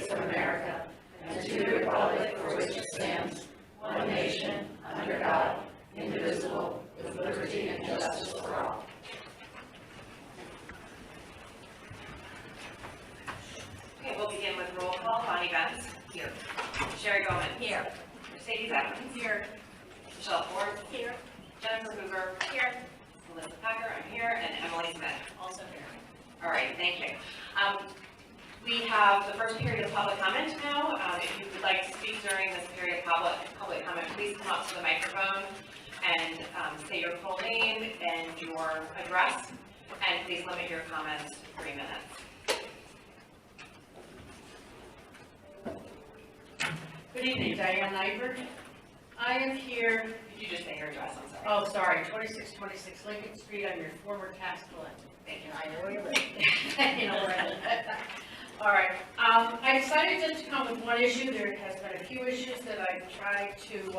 States of America and to the republic for which it stands, one nation, under God, indivisible, with liberty and justice for all. Okay, we'll begin with roll call. Bonnie Benz. Here. Sherry Bowman. Here. Mercedes Evans. Here. Michelle Ford. Here. Jennifer Hoover. Here. Melissa Packer. I'm here. And Emily Smith. Also here. All right, thank you. We have the first period of public comment now. If you would like to speak during this period of public comment, please come up to the microphone and say your full name and your address, and please limit your comments to 3 minutes. Good evening, Diane Nyberg. I am here. Could you just say your address? I'm sorry. Oh, sorry, 2626 Lincoln Street. I'm your former tax collector. Thank you. I know where you live. You know where I live. All right. I decided just to come with one issue. There has been a few issues that I've tried to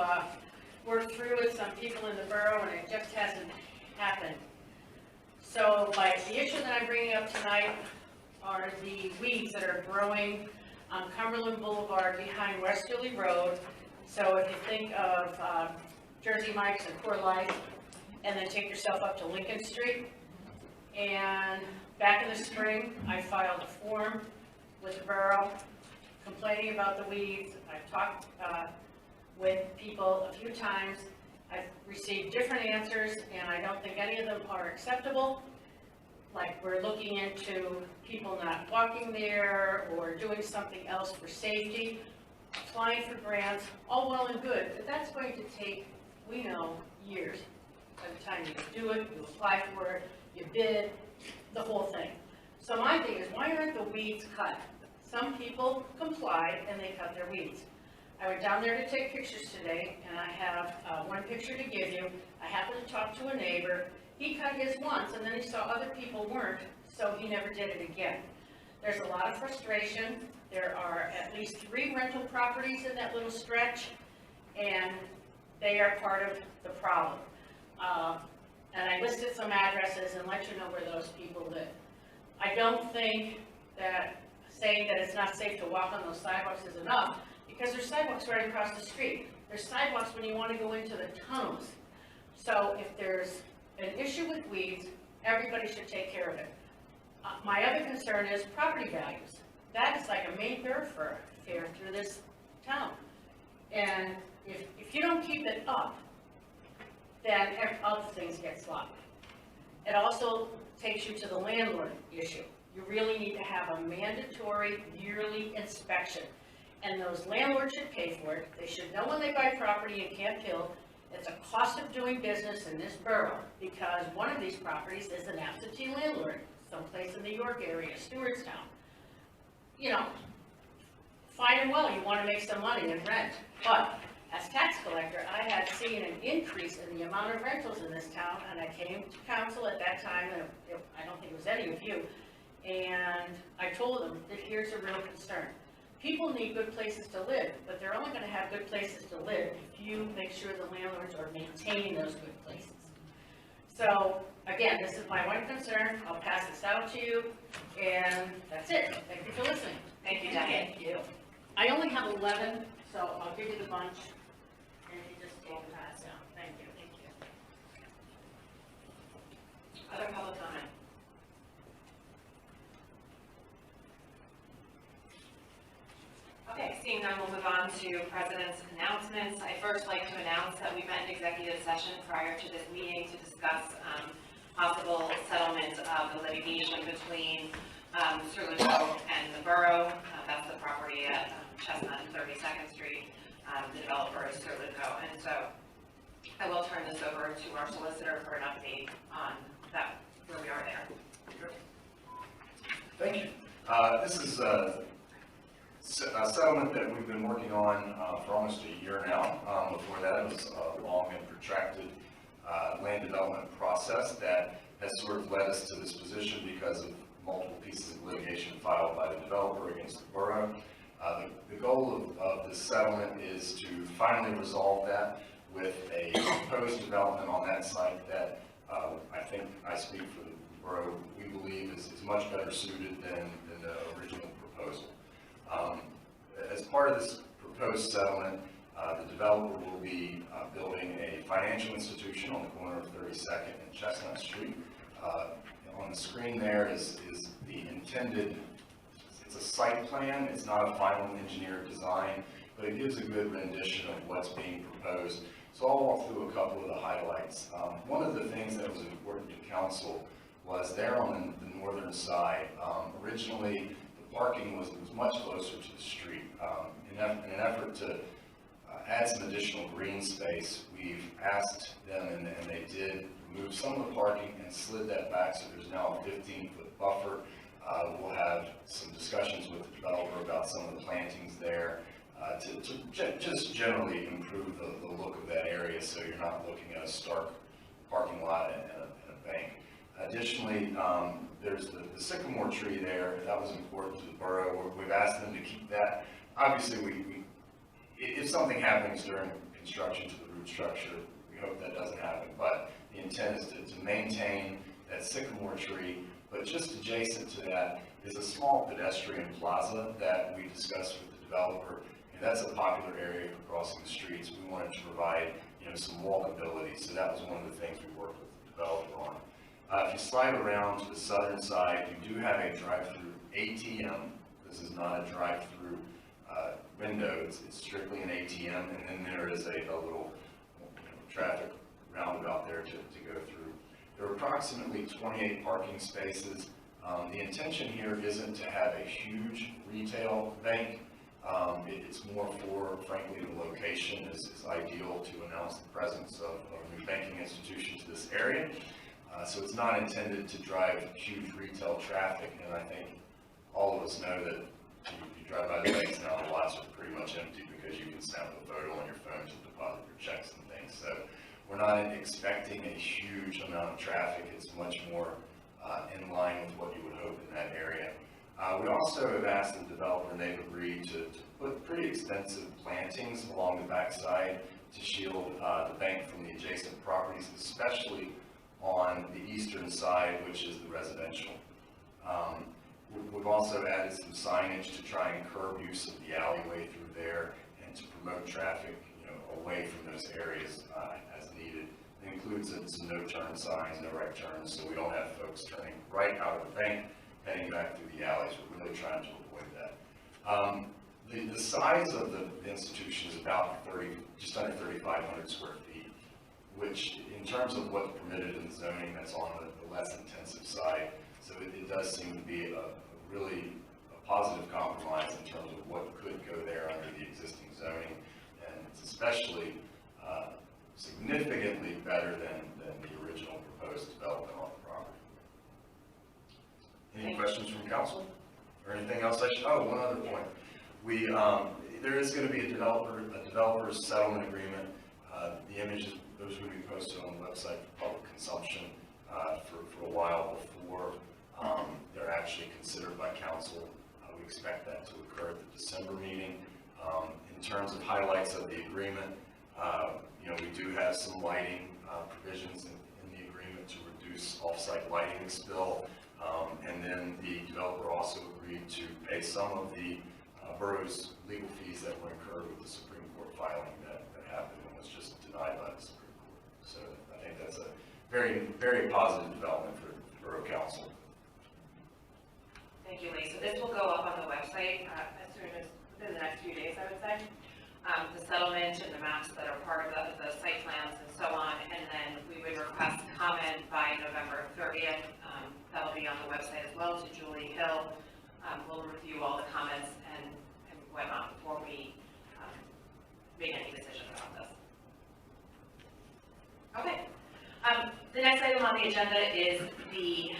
work through with some people in the borough, and it just hasn't happened. So, the issue that I'm bringing up tonight are the weeds that are growing on Cumberland Boulevard behind Westerly Road. So if you think of Jersey Mike's and Core Life, and then take yourself up to Lincoln Street. And back in the spring, I filed a form with the borough complaining about the weeds. I've talked with people a few times. I've received different answers, and I don't think any of them are acceptable. Like, we're looking into people not walking there or doing something else for safety, applying for grants, all well and good, but that's going to take, we know, years. By the time you do it, you apply for it, you bid, the whole thing. So my thing is, why aren't the weeds cut? Some people comply and they cut their weeds. I went down there to take pictures today, and I have one picture to give you. I happened to talk to a neighbor. He cut his once, and then he saw other people weren't, so he never did it again. There's a lot of frustration. There are at least 3 rental properties in that little stretch, and they are part of the problem. And I listed some addresses and let you know where those people live. I don't think that saying that it's not safe to walk on those sidewalks is enough, because there's sidewalks right across the street. There's sidewalks when you want to go into the tunnels. So if there's an issue with weeds, everybody should take care of it. My other concern is property values. That is like a main thoroughfare through this town. And if you don't keep it up, then other things get sloppy. It also takes you to the landlord issue. You really need to have a mandatory yearly inspection. And those landlords should pay for it. They should know when they buy property in Camp Hill, it's a cost of doing business in this borough, because one of these properties is an absentee landlord, someplace in the York area, Stewartstown. You know, fine and well, you want to make some money and rent, but as tax collector, I had seen an increase in the amount of rentals in this town, and I came to council at that time, and I don't think it was any of you, and I told them that here's a real concern. People need good places to live, but they're only going to have good places to live if you make sure the landlords are maintaining those good places. So, again, this is my one concern. I'll pass this out to you, and that's it. Thank you for listening. Thank you, Diane. Thank you. I only have 11, so I'll give you the bunch, and you just take the pass out. Thank you. Thank you. Other public comment? Okay, seeing none, we'll move on to President's announcements. I'd first like to announce that we met in executive session prior to this meeting to discuss possible settlement of the litigation between Sterling-Co and the borough. That's the property at Chestnut and 32nd Street. The developer is Sterling-Co. And so I will turn this over to our solicitor for an update on that, where we are there. Thank you. This is a settlement that we've been working on for almost a year now. Before that, it was a long and protracted land development process that has sort of led us to this position because of multiple pieces of litigation filed by the developer against the borough. The goal of this settlement is to finally resolve that with a proposed development on that site that I think I speak for the borough, we believe is much better suited than the original proposal. part of this proposed settlement, the developer will be building a financial institution on the corner of 32nd and Chestnut Street. On the screen there is the intended, it's a site plan, it's not a final engineered design, but it gives a good rendition of what's being proposed. So I'll walk through a couple of the highlights. One of the things that was important to council was there on the northern side. Originally, the parking was much closer to the street. In an effort to add some additional green space, we've asked them, and they did, remove some of the parking and slid that back, so there's now a 15-foot buffer. We'll have some discussions with the developer about some of the plantings there to just generally improve the look of that area, so you're not looking at a stark parking lot and a bank. Additionally, there's the sycamore tree there. That was important to the borough. We've asked them to keep that. Obviously, if something happens during construction to the root structure, we hope that doesn't happen, but the intent is to maintain that sycamore tree. But just adjacent to that is a small pedestrian plaza that we discussed with the developer, and that's a popular area for crossing the streets. We wanted to provide, some walkability, so that was one of the things we worked with the developer on. If you slide around to the southern side, you do have a drive-through ATM. This is not a drive-through window, it's strictly an ATM, and then there is a little traffic roundabout there to go through. There are approximately 28 parking spaces. The intention here isn't to have a huge retail bank. It's more for, frankly, the location is ideal to announce the presence of a new banking institution to this area. So it's not intended to drive huge retail traffic, and I think all of us know that you drive by the banks now, the lots are pretty much empty because you can snap a photo on your phone to deposit your checks and things. So we're not expecting a huge amount of traffic. It's much more in line with what you would hope in that area. We also have asked the developer, and they've agreed to put pretty extensive plantings along the backside to shield the bank from the adjacent properties, especially on the eastern side, which is the residential. We've also added some signage to try and curb use of the alleyway through there and to promote traffic, away from those areas as needed. It includes some no-turn signs, no right turns, so we don't have folks turning right out of the bank, heading back through the alleys. We're really trying to avoid that. The size of the institution is about just under 3,500 square feet, which in terms of what's permitted in the zoning, that's on the less intensive side. So it does seem to be a really positive compromise in terms of what could go there under the existing zoning, and it's especially significantly better than the original proposed development on the property. Any questions from council or anything else I should? Oh, one other point. There is going to be a developer's settlement agreement. The images, those will be posted on the website for public consumption for a while before they're actually considered by council. We expect that to occur at the December meeting. In terms of highlights of the agreement, we do have some lighting provisions in the agreement to reduce off-site lighting spill, and then the developer also agreed to pay some of the borough's legal fees that were incurred with the Supreme Court filing that happened and was just denied by the Supreme Court. So I think that's a very, very positive development for Borough Council. Thank you, Lee. So this will go up on the website as soon as within the next few days, I would say. The settlement and the maps that are part of the site plans and so on, and then we would request comment by November 30th. That'll be on the website as well to Julie Hill. We'll review all the comments and whatnot before we make any decisions about this. Okay. The next item on the agenda is the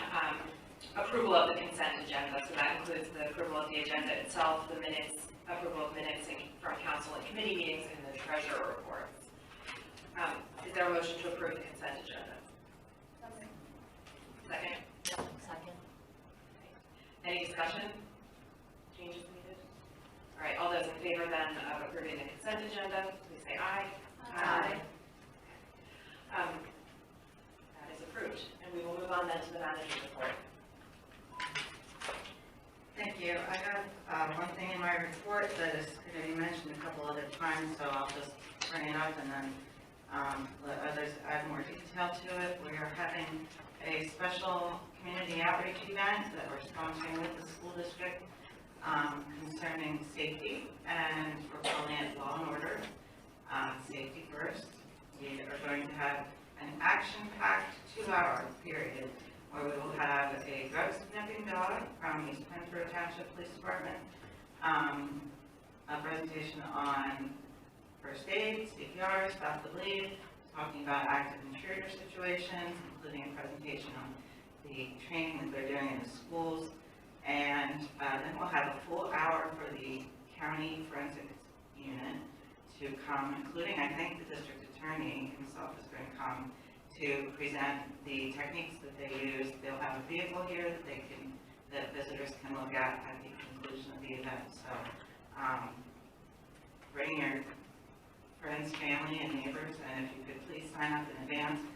approval of the consent agenda. So that includes the approval of the agenda itself, the minutes, approval of minutes from council and committee meetings, and the treasurer reports. Is there a motion to approve the consent agenda? Second? Second. Any discussion? Changes needed? All right, all those in favor then of approving the consent agenda, please say aye. Aye. That is approved. And we will move on then to the manager's report. Thank you. you. I have one thing in my report that is going to be mentioned a couple other times, so I'll just bring it up and then let others add more detail to it. We are having a special community outreach event that we're sponsoring with the school district concerning safety, and we're calling it Law and Order, Safety First. We are going to have an action-packed 2-hour period where we will have a drug sniffing dog from East Pennsboro Township Police Department, a presentation on first aid, CPR, stop the bleed, talking about active intruder situations, including a presentation on the training that they're doing in the schools. And then we'll have a full hour for the county forensics unit to come, including, I think, the district attorney himself is going to come to present the techniques that they use. They'll have a vehicle here that visitors can look at the conclusion of the event. So bring your friends, family, and neighbors, and if you could please sign up in advance,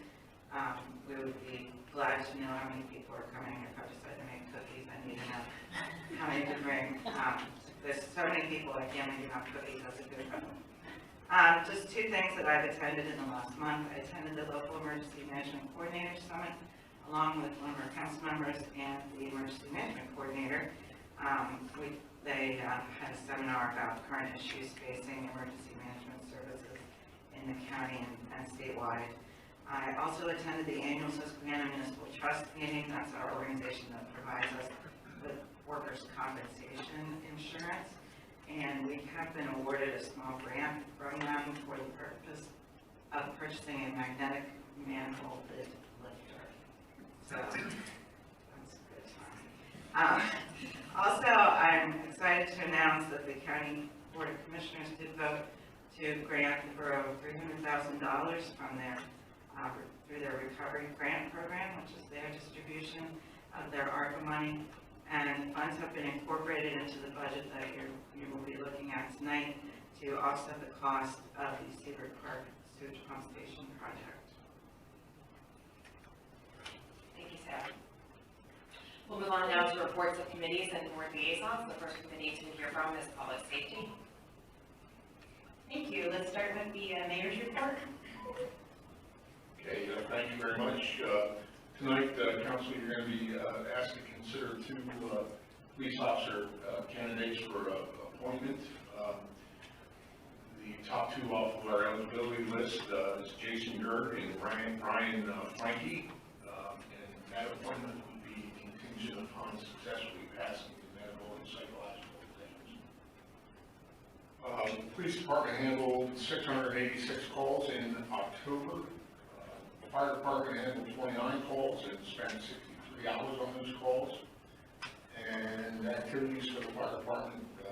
we would be glad to know how many people are coming. If I decide to make cookies, I need to know how many to bring. There's so many people, I can't make enough cookies. That's a good problem. Just 2 things that I've attended in the last month. I attended the local emergency management coordinator summit along with one of our council members and the emergency management coordinator. They had a seminar about current issues facing emergency management services in the county and statewide. I also attended the annual Susquehanna Municipal Trust meeting. That's our organization that provides us with workers' compensation insurance. And we have been awarded a small grant from them for the purpose of purchasing a magnetic manhole lid lifter. So that's a good time. Also, I'm excited to announce that the County Board of Commissioners did vote to grant the borough $300,000 from through their recovery grant program, which is their distribution of their ARPA money. And funds have been incorporated into the budget that you will be looking at tonight to offset the cost of the Seabrook Park sewage pump station project. Thank you, Sarah. We'll move on now to reports of committees and board liaisons. The first committee to hear from is public safety. Thank you. Let's start with the mayor's report. Okay, thank you very much. Tonight, Council, you're going to be asked to consider 2 police officer candidates for appointment. The top 2 off of our eligibility list is Jason Gerg and Brian Frankie, and that appointment would be contingent upon successfully passing the medical and psychological exams. The police department handled 686 calls in October. The fire department handled 29 calls and spent 63 hours on those calls. And activities for the fire department, we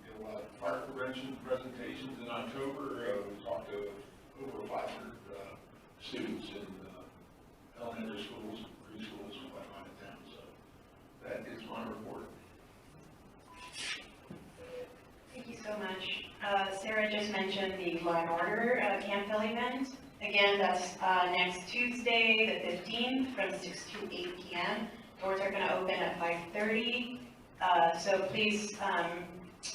did a lot of fire prevention presentations in October. We talked to over 500 students in elementary schools, preschools, and whatnot in town. So that is my report. Thank you so much. Sarah just mentioned the Law and Order Campbell event. Again, that's next Tuesday, the 15th, from 6 to 8 p.m. Doors are going to open at 5:30. So please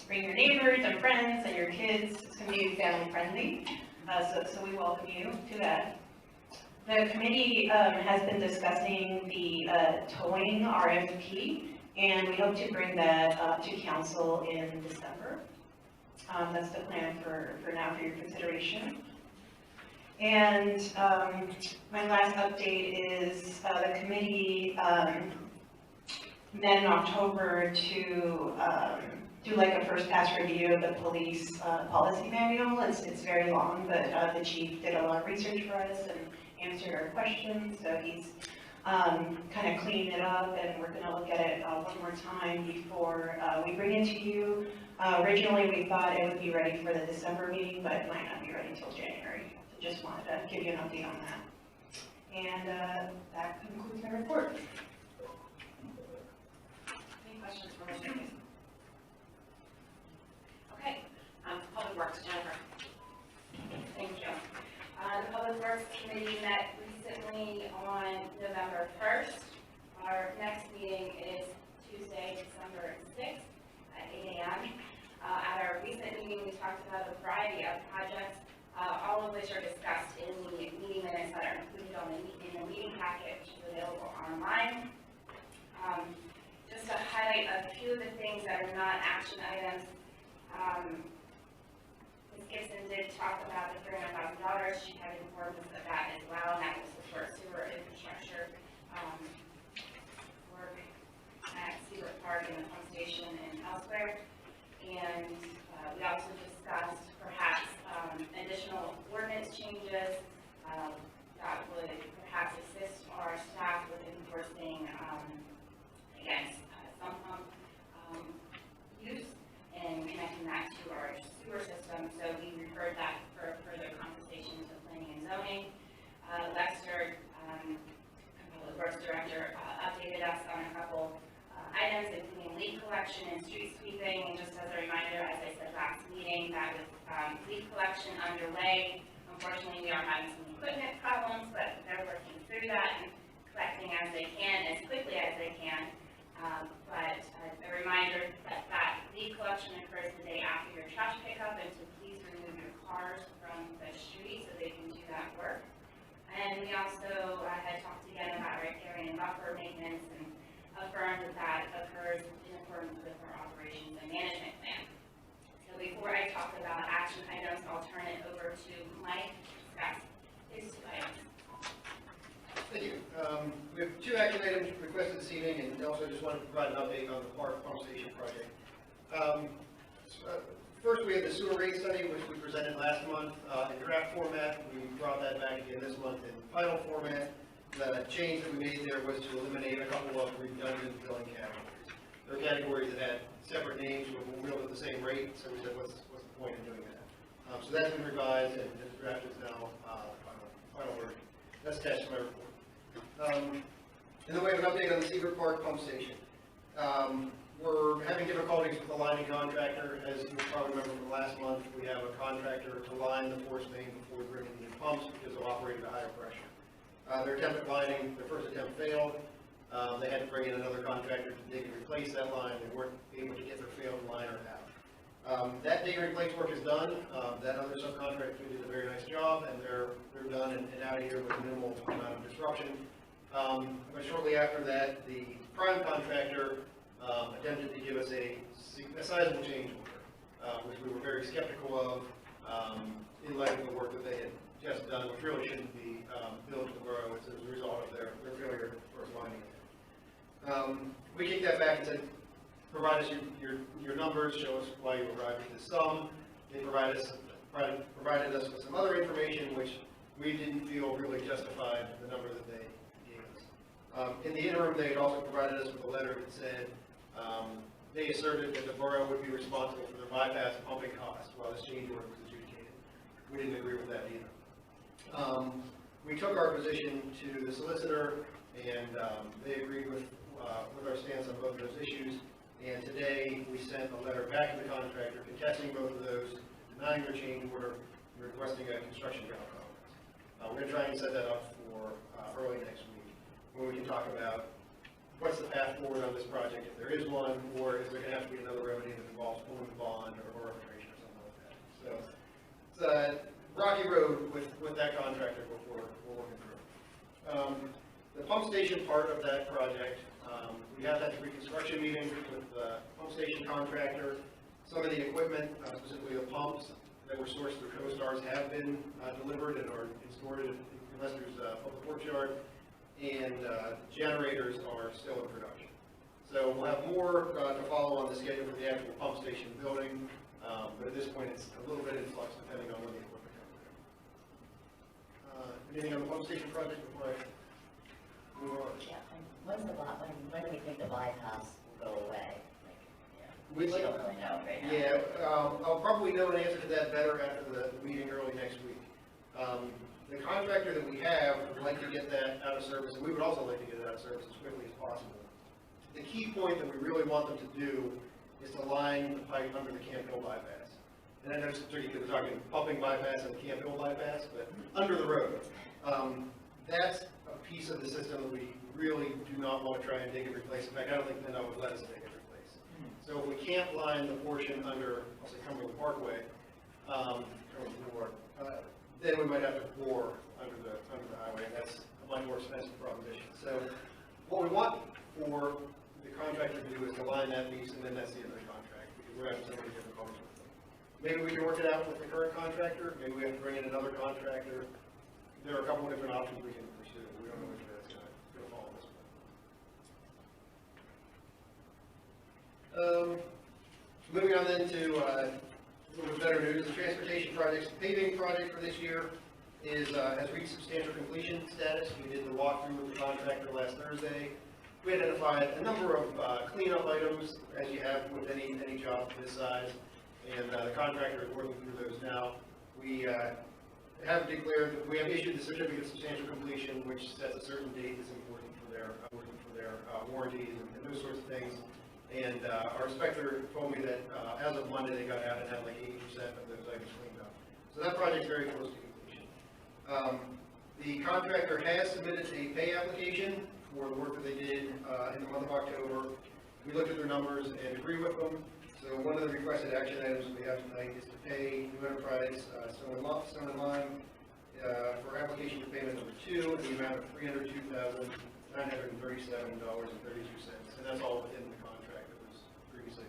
bring your neighbors and friends and your kids. It's going to be family friendly. So we welcome you to that. The committee has been discussing the towing RFP, and we hope to bring that up to council in December. That's the plan for now for your consideration. And my last update is the committee met in October to do like a first pass review of the police policy manual. It's very long, but the chief did a lot of research for us and answered our questions. So he's kind of cleaned it up, and we're going to look at it one more time before we bring it to you. Originally, we thought it would be ready for the December meeting, but it might not be ready until January. So just wanted to give you an update on that. And that concludes my report. Any questions for Ms. Davis? Okay, Public Works, Jennifer. Thank you. The Public Works Committee met recently on November 1st. Our next meeting is Tuesday, December 6th. talked about a variety of projects, all of which are discussed in the meeting minutes that are included in the meeting packet, which is available online. Just to highlight a few of the things that are not action items, Ms. Gibson did talk about the $300,000. She had informed us of that as well, and that was for sewer infrastructure work at Seabrook Park and the pump station and elsewhere. And we also discussed perhaps additional ordinance changes that would perhaps assist our staff with enforcing against some pump use and connecting that to our sewer system. So we referred that for further conversation to planning and zoning. Lexter, Public Works Director, updated us on a couple items, including leaf collection and street sweeping. And just as a reminder, as I said last meeting, that with leaf collection underway, unfortunately we are having some equipment problems, but they're working through that and collecting as they can, as quickly as they can. But a reminder that leaf collection occurs the day after your trash pickup, and to please remove your cars from the street so they can do that work. And we also had talked again about riparian buffer maintenance and affirmed that that occurs in accordance with our operations and management plan. So before I talk about action items, I'll turn it over to Mike to discuss his 2 items. Thank you. We have 2 action items requested this evening, and also just wanted to provide an update on the Park Pump Station project. First, we have the sewer rate study, which we presented last month in draft format. We brought that back again this month in final format. The change that we made there was to eliminate a couple of redundant billing categories. There are categories that had separate names but were billed at the same rate, so we said, what's the point in doing that? So that's been revised, and this draft is now final version. That's attached to my report. And then we have an update on the Seabrook Park Pump Station. We're having difficulties with the lining contractor. As you probably remember from last month, we have a contractor to line the force main before we bring in new pumps because they'll operate at a higher pressure. Their attempt at lining, their first attempt failed. They had to bring in another contractor to dig and replace that line. They weren't able to get their failed liner out. That dig and replace work is done. That other subcontractor did a very nice job, and they're done and out of here with minimal amount of disruption. But shortly after that, the prime contractor attempted to give us a sizable change order, which we were very skeptical of in light of the work that they had just done, which really shouldn't be billed to the borough as a result of their failure first lining it. We kicked that back and said, provide us your numbers, show us why you arrived at this sum. They provided us with some other information which we didn't feel really justified the number that they gave us. In the interim, they had also provided us with a letter that said they asserted that the borough would be responsible for their bypass pumping costs while this change order was adjudicated. We didn't agree with that either. We took our position to the solicitor, and they agreed with our stance on both of those issues. And today, we sent a letter back to the contractor contesting both of those, denying their change order, and requesting a construction job conference. We're going to try and set that up for early next week, when we can talk about what's the path forward on this project, if there is one, or is there going to have to be another remedy that involves pulling the bond or arbitration or something like that. So it's a rocky road with that contractor before we're working through. The pump station part of that project, we have had the pre-construction meeting with the pump station contractor. Some of the equipment, specifically the pumps that were sourced through CoStars, have been delivered and are stored in Lester's public works yard, and generators are still in production. So we'll have more to follow on the schedule for the actual pump station building, but at this point it's a little bit in flux depending on when the equipment comes in. Anything on the pump station project before I move on? Yeah, and when do we think the bypass will go away? We don't really know right now. Yeah, I'll probably know an answer to that better after the meeting early next week. The contractor that we have would like to get that out of service, and we would also like to get it out of service as quickly as possible. The key point that we really want them to do is to line the pipe under the Camp Hill bypass. And I know it's tricky because we're talking pumping bypass and Camp Hill bypass, but under the road. That's a piece of the system that we really do not want to try and dig and replace. In fact, I don't think PennDOT would let us dig and replace. So if we can't line the portion under, I'll say, Cumberland Parkway then we might have to bore under the highway, and that's a much more expensive proposition. So what we want for the contractor to do is align that piece, and then that's the end of the contract, because we're having so many difficulties with them. Maybe we can work it out with the current contractor, maybe we have to bring in another contractor. There are a couple of different options we can pursue. We don't know which way that's gonna fall at this point. Moving on then to a little bit better news, the transportation project's paving project for this year has reached substantial completion status. We did the walkthrough with the contractor last Thursday. We identified a number of cleanup items, as you have with any job this size, and the contractor is working through those now. We have declared, we have issued the certificate of substantial completion, which sets a certain date that's important for their warranties and those sorts of things. And our inspector told me that as of Monday, they got out and had like 80% of those items cleaned up. So that project's very close to completion. The contractor has submitted a pay application for the work that they did in the month of October. We looked at their numbers and agree with them. So one of the requested action items we have tonight is to pay New Enterprise Stone and Lime for application for payment number 2 in the amount of $302,937.32. And that's all within the contract that was previously.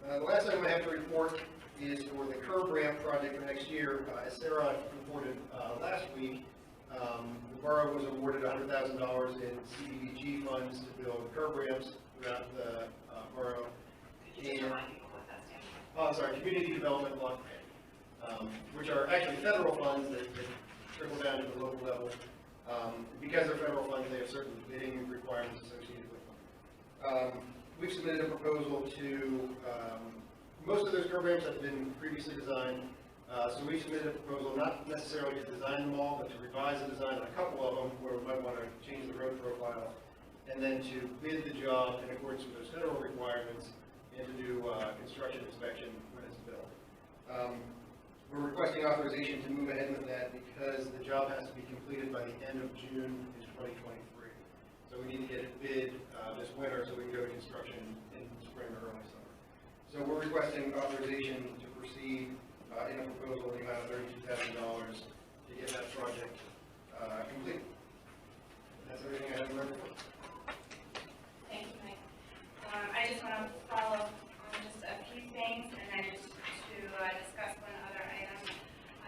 The last item I have to report is for the curb ramp project for next year. As Sarah reported last week, the borough was awarded $100,000 in CDBG funds to build curb ramps throughout the borough. Could you just remind people what that stands for? Oh, sorry, Community Development Block Grant, which are actually federal funds that trickle down to the local level. Because they're federal funds, they have certain bidding requirements associated with them. We've submitted a proposal to, most of those curb ramps have been previously designed. So we submitted a proposal not necessarily to design them all, but to revise the design on a couple of them where we might want to change the road profile, and then to bid the job in accordance with those federal requirements and to do construction inspection when it's built. We're requesting authorization to move ahead with that because the job has to be completed by the end of June in 2023. So we need to get it bid this winter so we can go to construction in spring or early summer. So we're requesting authorization to proceed in a proposal in the amount of $32,000 to get that project complete. That's everything I have to report. Thank you, Mike. I just want to follow on just a few things and then just to discuss one other item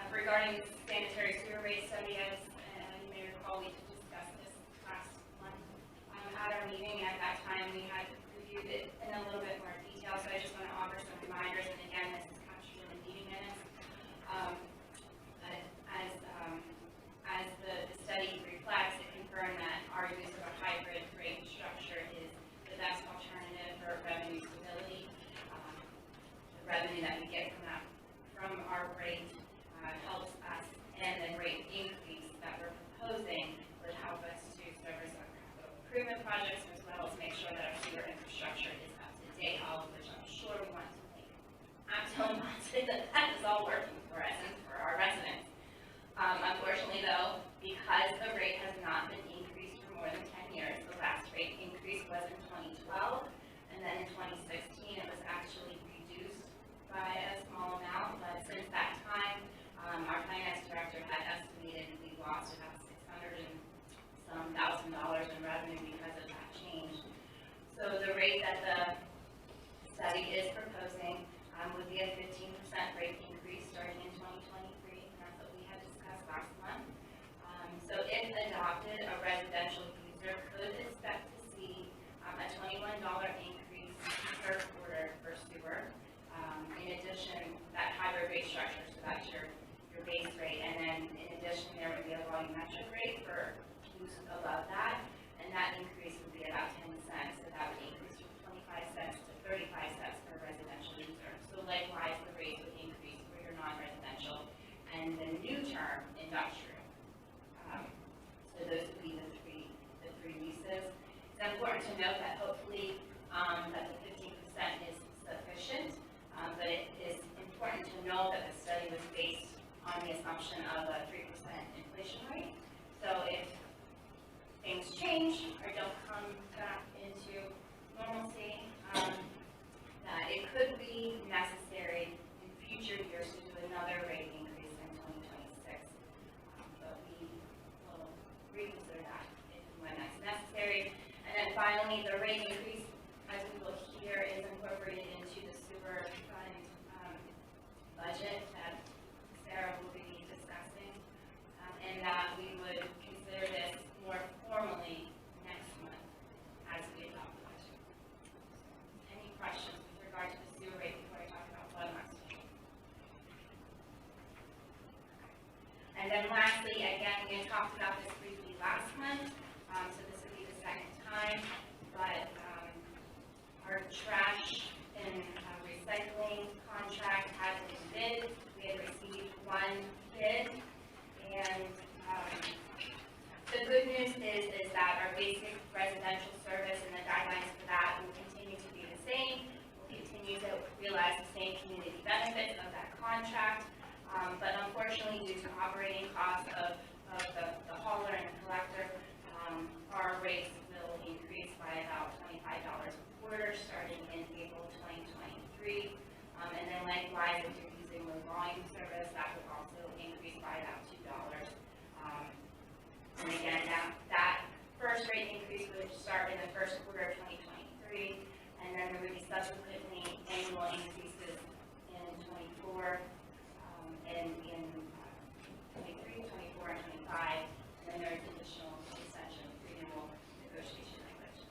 regarding sanitary sewer rate study. As you may recall, we did discuss this last month at our meeting. At that time, we had reviewed it in a little bit more detail, so I just want to offer some reminders. And again, this is captured in the meeting minutes. As the study reflects, it confirmed that our use of a hybrid rate structure is the best alternative for revenue stability. The revenue that we get from our rate helps us, and the rate increase that we're proposing would help us to service our capital improvement projects as well as make sure that our sewer infrastructure is up to date, all of which I'm sure we want to make. I'm telling you that is all working for us and for our residents. Unfortunately, though, because the rate has not been increased for more than 10 years, the last rate increase was in 2012, and then in 2016 it was actually reduced by a small amount, but since that time, our finance director had estimated we lost about $600,000 in revenue because of that change. So the rate that the study is proposing would be a 15% rate increase starting in 2023, and that's what we had discussed last month. So if adopted, a residential user could expect to see a $21 increase per quarter for sewer. In addition, that hybrid rate structure, so that's your base rate, and then in addition, there would be a volumetric rate for use above that, and that increase would be about 10 cents, so that would increase from 25 cents to 35 cents per residential user. So likewise, the rates would increase for your non-residential and the new term industrial. So those would be talked about this briefly last month, so this would be the second time, but our trash and recycling contract has been bid. We had received one bid, and the good news is that our basic residential service and the guidelines for that will continue to be the same. We'll continue to realize the same community benefits of that contract, but unfortunately, due to operating costs of the hauler and the collector, our rates will increase by about $25 a quarter starting in April 2023. And then likewise, if you're using low volume service, that would also increase by about $2. And again, that first rate increase would start in the first quarter of 2023, and then there would be subsequently annual increases in 24, and in 23, 24, and 25, and then there's additional extension renewal negotiation language.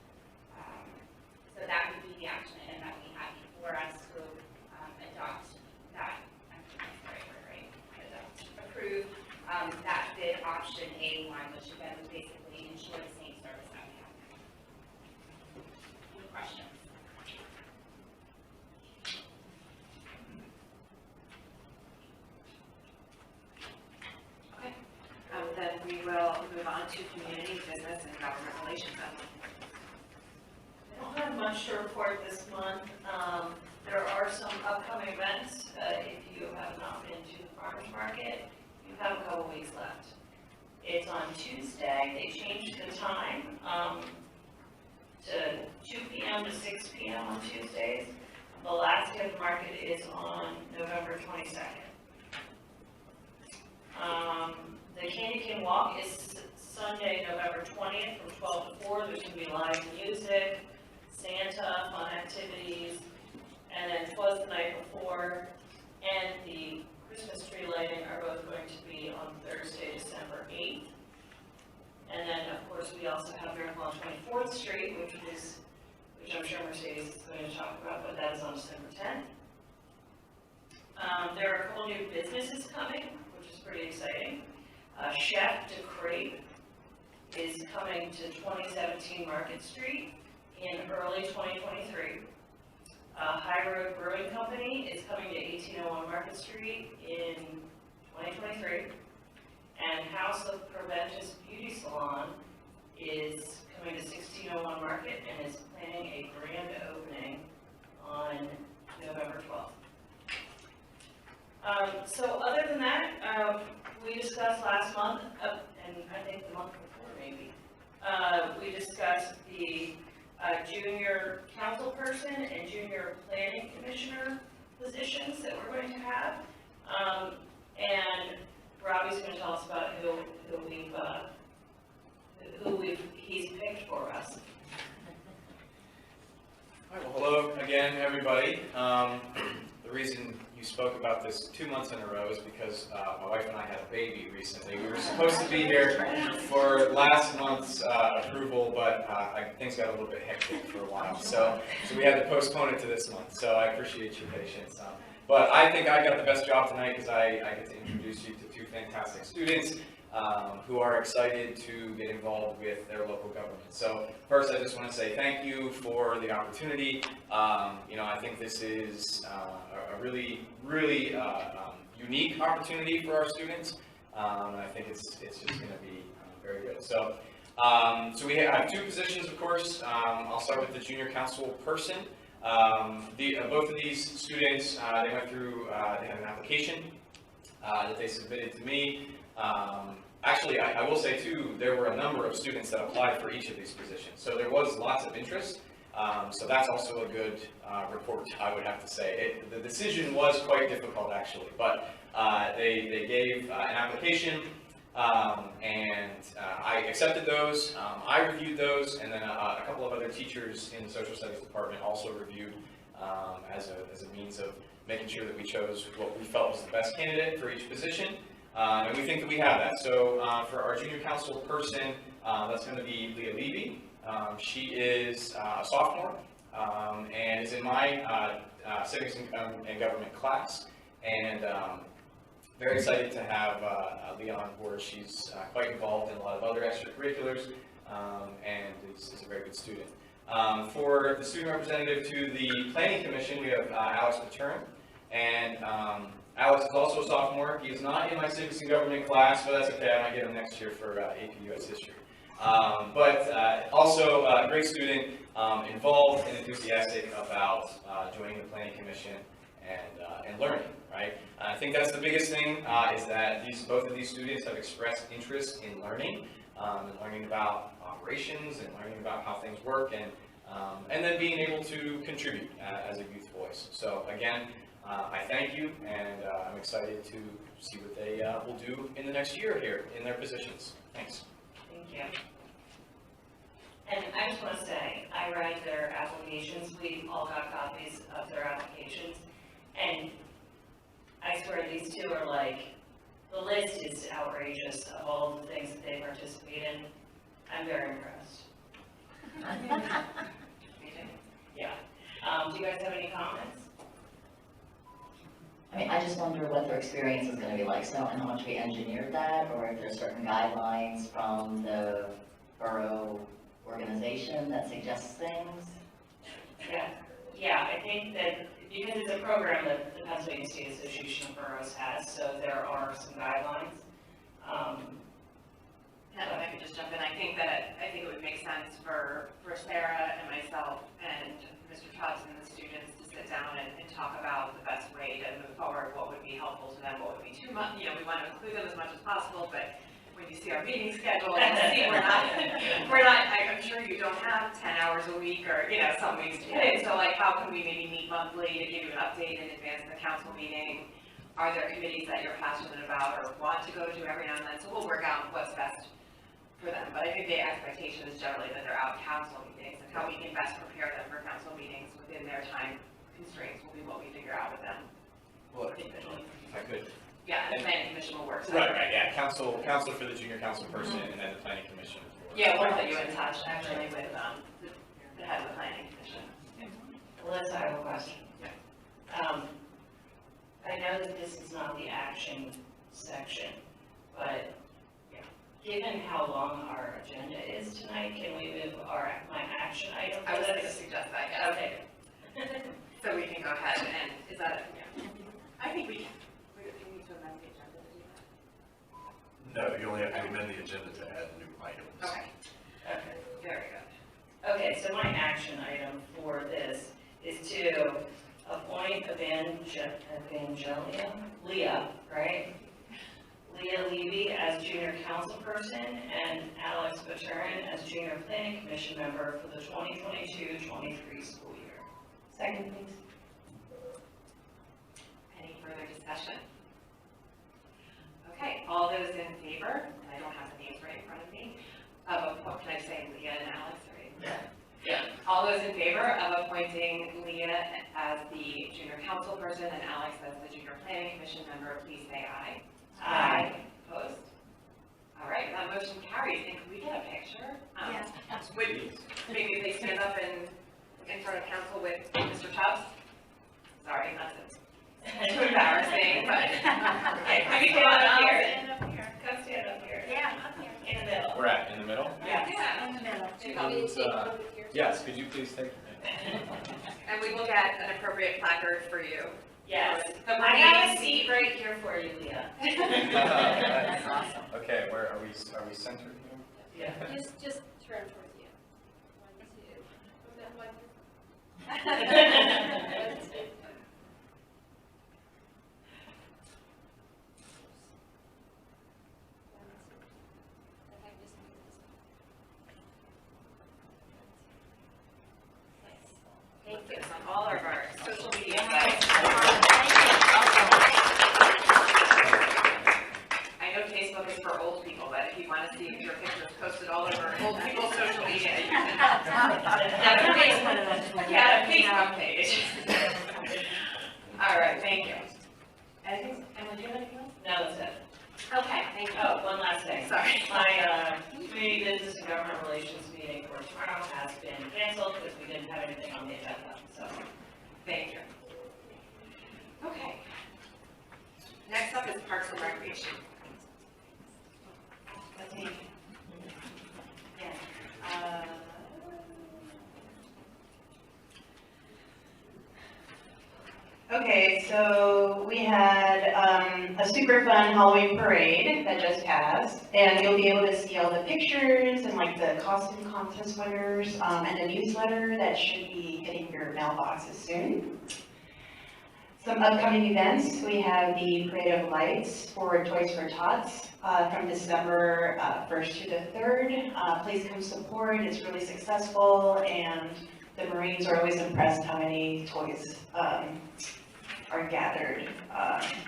So that would be the action item that we have before us to adopt that, approve that bid option A1, which again would basically ensure the same service that we have. Any questions? Okay, then we will move on to community, business, and government relations. I don't have much to report this month. There are some upcoming events. If you have not been to the farmer's market, you have a couple weeks left. It's on Tuesday. They changed the time to 2 p.m. to 6 p.m. on Tuesdays. The last day of the market is on November 22nd. The Candy Cane Walk is Sunday, November 20th from 12 to 4. There's going to be live music, Santa, fun activities, and then Twas the Night Before and the Christmas tree lighting are both going to be on Thursday, December 8th. And then, of course, we also have Miracle on 24th Street, which I'm sure Mercedes is going to talk about, but that is on December 10th. There are a couple new businesses coming, which is pretty exciting. Chef de Crepe is coming to 2017 Market Street in early 2023. High Road Brewing Company is coming to 1801 Market Street in 2023. And House of Proventus Beauty Salon is coming to 1601 Market and is planning a grand opening on November 12th. So other than that, we discussed last month, and I think the month before maybe, we discussed the junior council person and junior planning commissioner positions that we're going to have. And Robbie's going to tell us about he's picked for us. All right, well, hello again, everybody. The reason you spoke about this 2 months in a row is because my wife and I had a baby recently. We were supposed to be here for last month's approval, but things got a little bit hectic for a while, so we had to postpone it to this month. So I appreciate your patience. But I think I got the best job tonight because I get to introduce you to two fantastic students who are excited to get involved with their local government. So first, I just want to say thank you for the opportunity. I think this is a really, really unique opportunity for our students, and I think it's just going to be very good. So we have two positions, of course. I'll start with the junior council person. Both of these students, they went through, they had an application that they submitted to me. Actually, I will say too, there were a number of students that applied for each of these positions. So there was lots of interest. So that's also a good report, I would have to say. The decision was quite difficult, actually, but they gave an application, and I accepted those. I reviewed those, and then a couple of other teachers in the social studies department also reviewed as a means of making sure that we chose what we felt was the best candidate for each position. And we think that we have that. So for our junior council person, that's going to be Leah Levy. She is a sophomore and is in my civics and government class. And very excited to have Leah on board. She's quite involved in a lot of other extracurriculars and is a very good student. For the student representative to the Planning Commission, we have Alex Paterno. And Alex is also a sophomore. He is not in my civics and government class, but that's okay. I might get him next year for AP US History. But also a great student, involved and enthusiastic about joining the Planning Commission and learning, right? I think that's the biggest thing, is that both of these students have expressed interest in learning, and learning about operations and learning about how things work, and then being able to contribute as a youth voice. So again, I thank you, and I'm excited to see what they will do in the next year here in their positions. Thanks. Thank you. And I just want to say, I read their applications. We all got copies of their applications. And I swear these two are like, the list is outrageous of all of the things that they participate in. I'm very impressed. Yeah. Do you guys have any comments? I mean, I just wonder what their experience is going to be like. So I don't know how much we engineered that, or if there's certain guidelines from the borough organization that suggests things. Yeah, I think that because it's a program that the Pennsylvania State Association of Boroughs has, so there are some guidelines. If I could just jump in, I think it would make sense for Sarah and myself and Mr. Tubbs and the students to sit down and talk about the best way to move forward, what would be helpful to them, what would be too much. You know, we want to include them as much as possible, but when you see our meeting schedule, you see we're not, I'm sure you don't have 10 hours a week or, you know, some weeks to get in. So like, how can we maybe meet monthly to give you an update in advance of the council meeting? Are there committees that you're passionate about or want to go to every now and then? So we'll work out what's best for them. But I think the expectation is generally that they're out at council meetings, and how we can best prepare them for council meetings within their time constraints will be what we figure out with them Well, individually. if I could. Yeah, and the planning commission will work. Right, yeah. Council for the junior council person, and then the planning commission. Yeah, we'll put you in touch actually with the head of the planning commission. Melissa, I have a question. I know that this is not the action section, but given how long our agenda is tonight, can we move my action item? I was going to suggest that, yes. Okay. So we can go ahead and, is that, I think we can. We need to amend the agenda to do that. No, you only have to amend the agenda to add new items. Okay, very good. Okay, so my action item for this is to appoint Leah, right? Leah Levy as junior council person and Alex Paterno as junior planning commission member for the 2022-23 school year. Second, please. Any further discussion? Okay, all those in favor, and I don't have the names right in front of me, can I say Leah and Alex, right? Yeah. All those in favor of appointing Leah as the junior council person and Alex as the junior planning commission member, please say aye. Aye. Opposed? All right, that motion carries. And can we get a picture? Yes. Maybe they stand up in front of council with Mr. Tubbs? Sorry, that's too embarrassing, but. Okay, can we stand up here? Come stand up here. Yeah, up here. In the middle. We're in the middle? Yeah. In the middle. Yes, could you please take And we will get an appropriate placard for you. Yes. The I have a remaining seat right here for you, Leah. That's awesome. Okay, where are we centered here? Yeah. Just turn towards you. 1, 2. Thank you. On all of our social media sites. I know Facebook is for old people, but if you want to see your pictures posted all over old people's social media, you can have a Facebook page. All right, thank you. Anything, Emily, do you have anything else? No, that's it. Okay, thank you. Oh, one last thing. Sorry. My community business and government relations meeting for tomorrow has been canceled because we didn't have anything on the agenda, so. Thank you. Okay. Next up is Parks and Okay, so we had a super fun Halloween parade that just passed, and you'll be able to see all the pictures and like the costume contest winners, and a newsletter that should be hitting your mailboxes soon. Some upcoming events, we have the Parade of Lights for Toys for Tots from December 1st to the 3rd. Please come support, it's really successful, and the Marines are always impressed how many toys are gathered,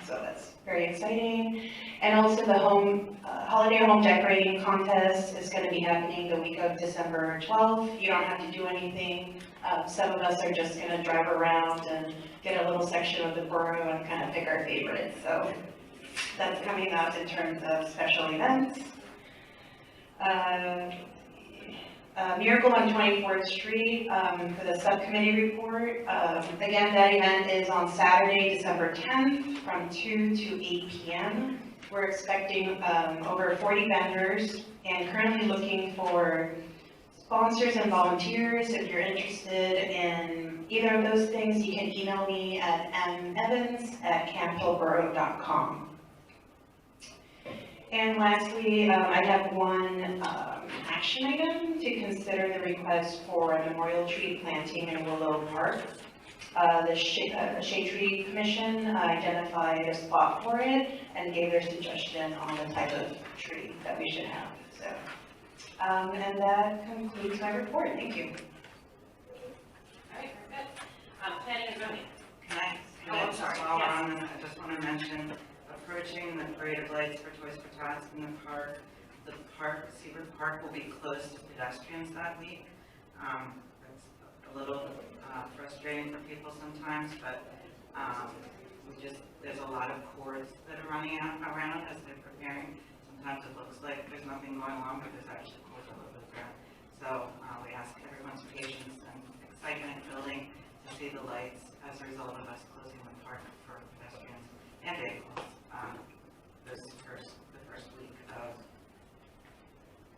so that's very exciting. And also the holiday home decorating contest is going to be happening the week of December 12th. You don't have to do anything. Some of us are just going to drive around and get a little section of the borough and kind of pick our favorites. So that's coming up in terms of special events. Miracle on 24th Street for the subcommittee report. Again, that event is on Saturday, December 10th from 2 to 8 p.m. We're expecting over 40 vendors and currently looking for sponsors and volunteers. If you're interested in either of those things, you can email me at mevans@campbellborough.com. And lastly, I have one action item to consider the request for a memorial tree planting in Willow Park. The Shade Tree Commission identified a spot for it and gave their suggestion on the type of tree that we should have. So, and that concludes my report. Thank you. All right, very good. Planning and zoning. Can I, Oh, I'm sorry, while we're yes. on this, I just want to mention, approaching the Parade of Lights for Toys for Tots in the park, Seabrook Park will be closed to pedestrians that week. That's a little frustrating for people sometimes, but there's a lot of cords that are running around as they're preparing. Sometimes it looks like there's nothing going on, but there's actually cords all over the ground. So we ask everyone's patience and excitement building to see the lights as a result of us closing the park for pedestrians and vehicles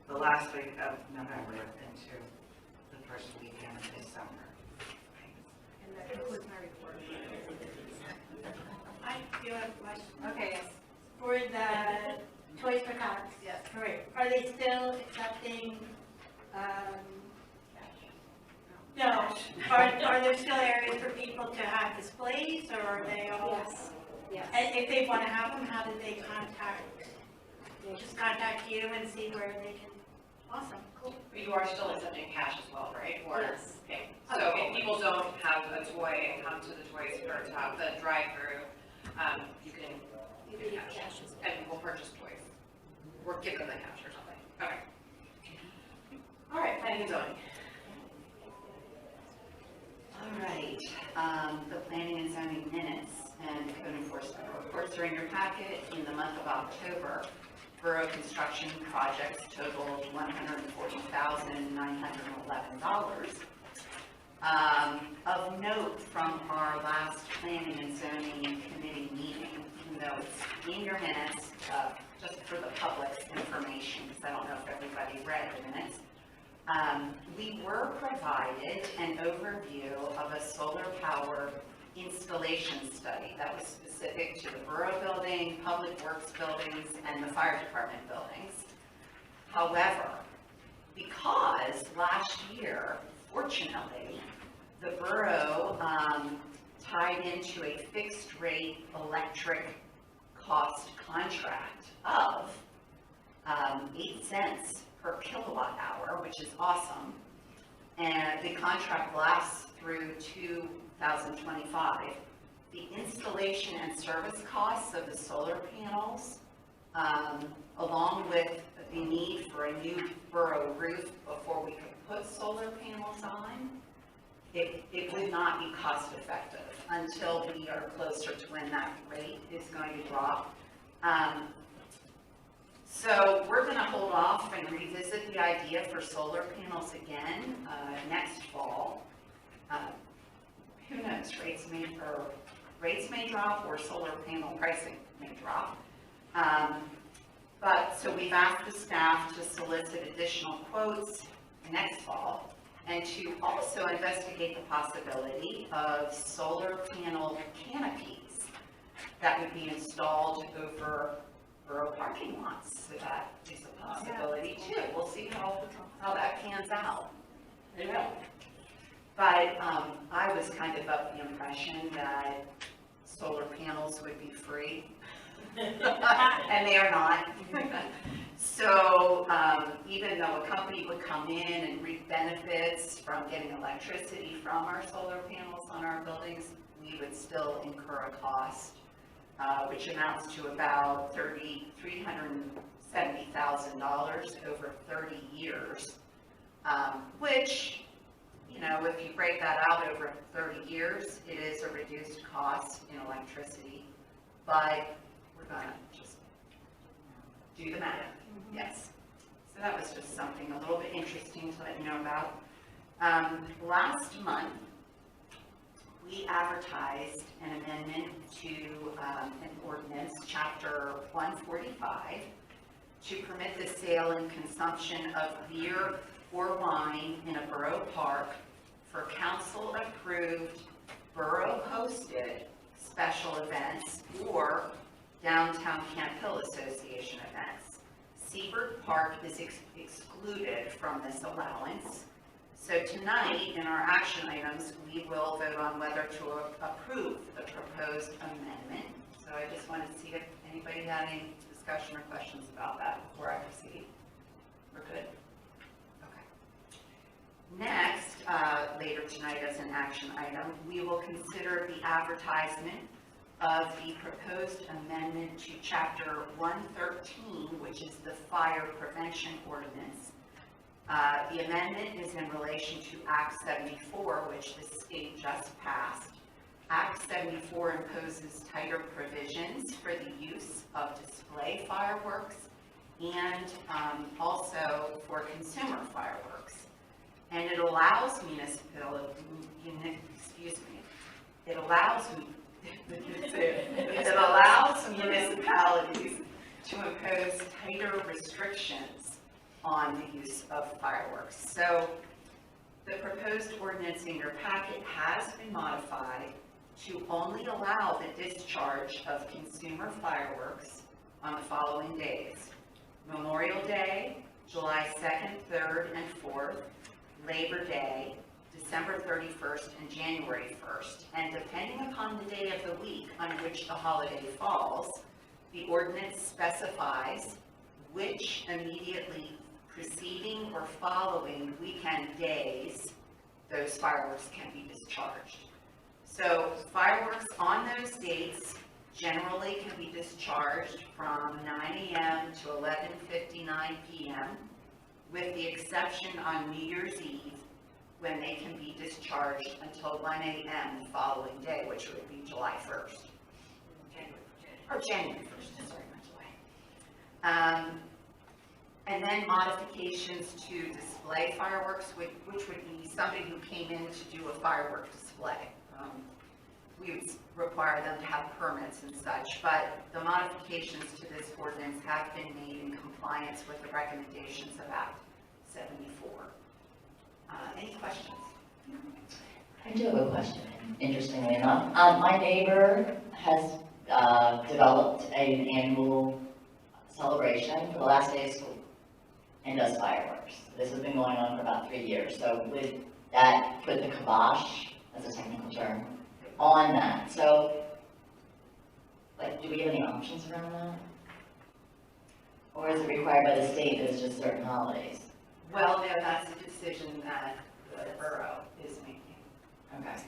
the last week of November into the first weekend of December. And that concludes my report. I do have a question. Okay, yes. For the Toys for Tots. Yes. Correct. Are they still accepting, no, are there still areas for people to have displays, or are they all? Yes. And if they want to have them, how do they contact? Just contact you and see where they can, awesome, cool. You are still accepting cash as well, right? Or- Yes. Okay. So if people don't have a toy and come to the Toys for Tots, the drive-through, you can give cash and we'll purchase toys. Or give them the cash or something. Okay. All right, planning and zoning. All right, the planning and zoning minutes and code enforcement reports are in your packet. In the month of October, borough construction projects totaled $140,911. Of note from our last planning and zoning committee meeting, even though it's in your minutes, just for the public's information, because I don't know if everybody read the minutes, we were provided an overview of a solar power installation study that was specific to the borough building, public works buildings, and the fire department buildings. However, because last year, fortunately, the borough tied into a fixed rate electric cost contract of 8 cents per kilowatt hour, which is awesome. And the contract lasts through 2025. The installation and service costs of the solar panels, along with the need for a new borough roof before we could put solar panels on, it would not be cost effective until we are closer to when that rate is going to drop. So we're going to hold off and revisit the idea for solar panels again next fall. Who knows, rates may drop or solar panel pricing may drop. So we've asked the staff to solicit additional quotes next fall and to also investigate the possibility of solar panel canopies that would be installed over borough parking lots. So that is a possibility too. We'll see how that pans out. But I was kind of of the impression that solar panels would be free, and they are not. So even though a company would come in and reap benefits from getting electricity from our solar panels on our buildings, we would still incur a cost, which amounts to about $370,000 over 30 years, which, you know, if you break that out over 30 years, it is a reduced cost in electricity, but we're gonna just do the math, yes. So that was just something a little bit interesting to let you know about. Last month, we advertised an amendment to an ordinance, chapter 145, to permit the sale and consumption of beer or wine in a borough park for council-approved, borough-hosted special events or downtown Camp Hill Association events. Seabird Park is excluded from this allowance. So tonight, in our action items, we will vote on whether to approve the proposed amendment. So I just wanted to see if anybody had any discussion or questions about that before I proceed. We're good? Next, later tonight as an action item, we will consider the advertisement of the proposed amendment to Chapter 113, which is the Fire Prevention Ordinance. The amendment is in relation to Act 74, which the state just passed. Act 74 imposes tighter provisions for the use of display fireworks and also for consumer fireworks. And it allows municipalities to impose tighter restrictions on the use of fireworks. So the proposed ordinance in your packet has been modified to only allow the discharge of consumer fireworks on the following days: Memorial Day, July 2nd, 3rd, and 4th, Labor Day, December 31st, and January 1st. And depending upon the day of the week on which the holiday falls, the ordinance specifies which immediately preceding or following weekend days those fireworks can be discharged. So fireworks on those dates generally can be discharged from 9 a.m. to 11:59 p.m., with the exception on New Year's Eve, when they can be discharged until 1 a.m. the following day, which would be July 1st. January 1st, sorry, not July. And then modifications to display fireworks, which would be somebody who came in to do a firework display. We would require them to have permits and such, but the modifications to this ordinance have been made in compliance with the recommendations of Act 74. Any questions? I do have a question, interestingly enough. My neighbor has developed an annual celebration for the last day of school and does fireworks. This has been going on for about 3 years. So would that put the kibosh, as a technical term, on that? So, like, do we have any options around that? Or is it required by the state that it's just certain holidays? Well, no, that's a decision that the borough is making. Okay. Yes.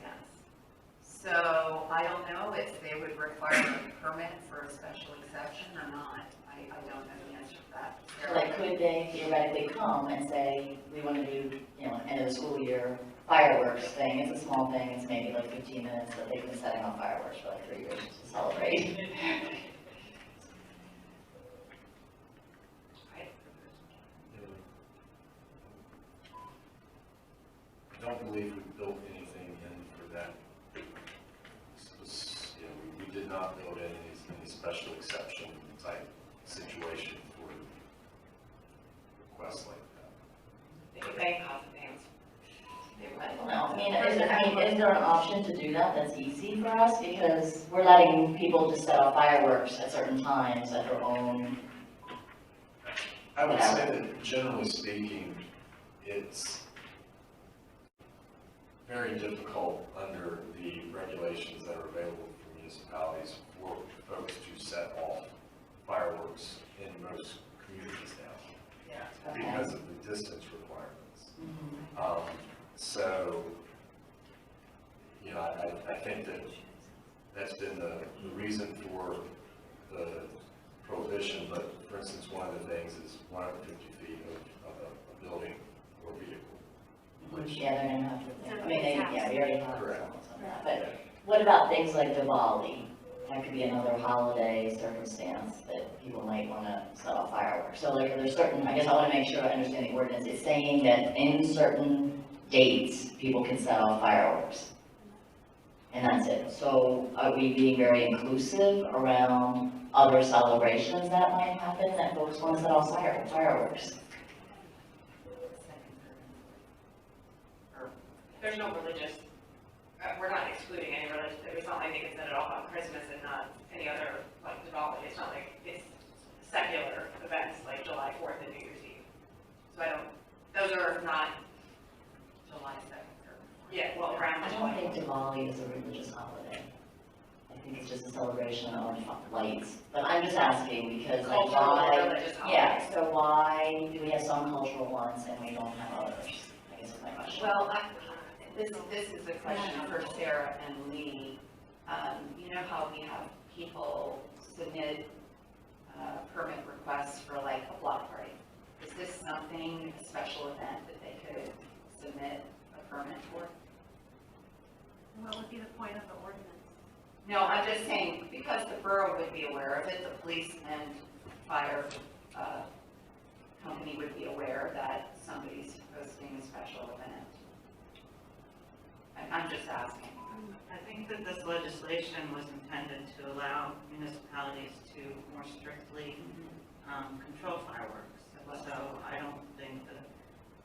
So I don't know if they would require a permit for a special exception or not. I don't know the answer to that. So, like, could they theoretically come and say, we want to do, you know, end of the school year fireworks thing? It's a small thing, it's maybe like 15 minutes, but they've been setting off fireworks for like 3 years to celebrate. I don't believe we built anything in for that. We did not build any special exception type situation for requests like that. Maybe bank off the bands. is there an option to do that that's easy for us? Because we're letting people just set off fireworks at certain times at their own. I would say that generally speaking, it's very difficult under the regulations that are available for municipalities for folks to set off fireworks in most communities now because of the distance requirements. So, you know, I think that that's been the reason for the prohibition, but for instance, one of the things is 150 feet of a building or vehicle. Which, Yeah, they're gonna have to, I mean, yeah, we already have Correct. some of that, but what about things like Diwali? That could be another holiday circumstance that people might wanna set off fireworks. So like, there's certain, I guess I wanna make sure I understand the ordinance, it's saying that in certain dates, people can set off fireworks. And that's it. So are we being very inclusive around other celebrations that might happen, that folks wanna set off fireworks? There's no religious, we're not excluding any religious, it's not like they can set it off on Christmas and not any other, like, Diwali, it's not like, it's secular events like July 4th and New Year's Eve. So I don't, those are not, July 7th or. yeah, well, around I July. don't think Diwali is a religious holiday. I think it's just a celebration of lights. But I'm just asking because like Cultural or why, religious yeah, holidays. so why do we have some cultural ones and we don't have others? I guess is my question. Well, this is a question for Sarah and Lee. You know how we have people submit permit requests for like a block party? Is this something, a special event that they could submit a permit for? What would be the point of the ordinance? No, I'm just saying, because the borough would be aware of it, the police and fire company would be aware that somebody's hosting a special event. I'm just asking. I think that this legislation was intended to allow municipalities to more strictly control fireworks. So I don't think that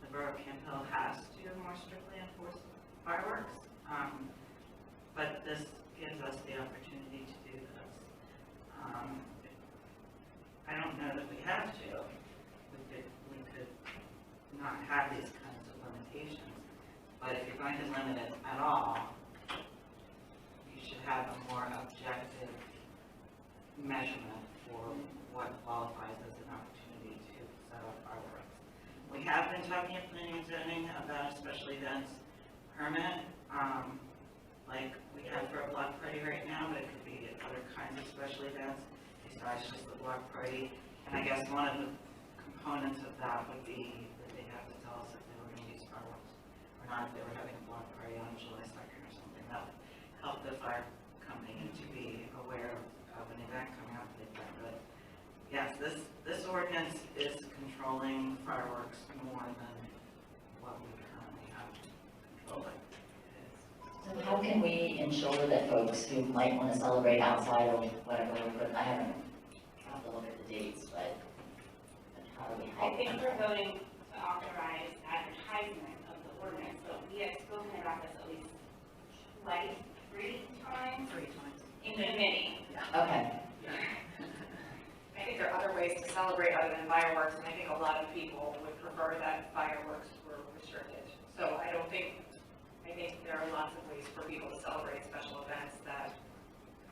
the Borough of Camp Hill has to more strictly enforce fireworks. But this gives us the opportunity to do this. I don't know that we have to. We could not have these kinds of limitations. But if you're going to limit it at all, you should have a more objective measurement for what qualifies as an opportunity to set up fireworks. We have been talking at planning and zoning about a special events permit, like we have for a block party right now, but it could be other kinds of special events besides just the block party. And I guess one of the components of that would be that they have to tell us if they were going to use fireworks or not, if they were having a block party on July 2nd or something. That would help the fire company to be aware of an event coming up like that. But yes, this ordinance is controlling fireworks more than what we currently have controlling. So how can we ensure that folks who might want to celebrate outside of whatever, but I haven't, I have to look at the dates, but how do we I help think them? we're voting to authorize advertisement of the ordinance, so we have spoken about this at least twice, three times in committee. Okay, I think there are other ways to celebrate other than fireworks, and I think a lot of people would prefer that fireworks were restricted. So I think there are lots of ways for people to celebrate special events that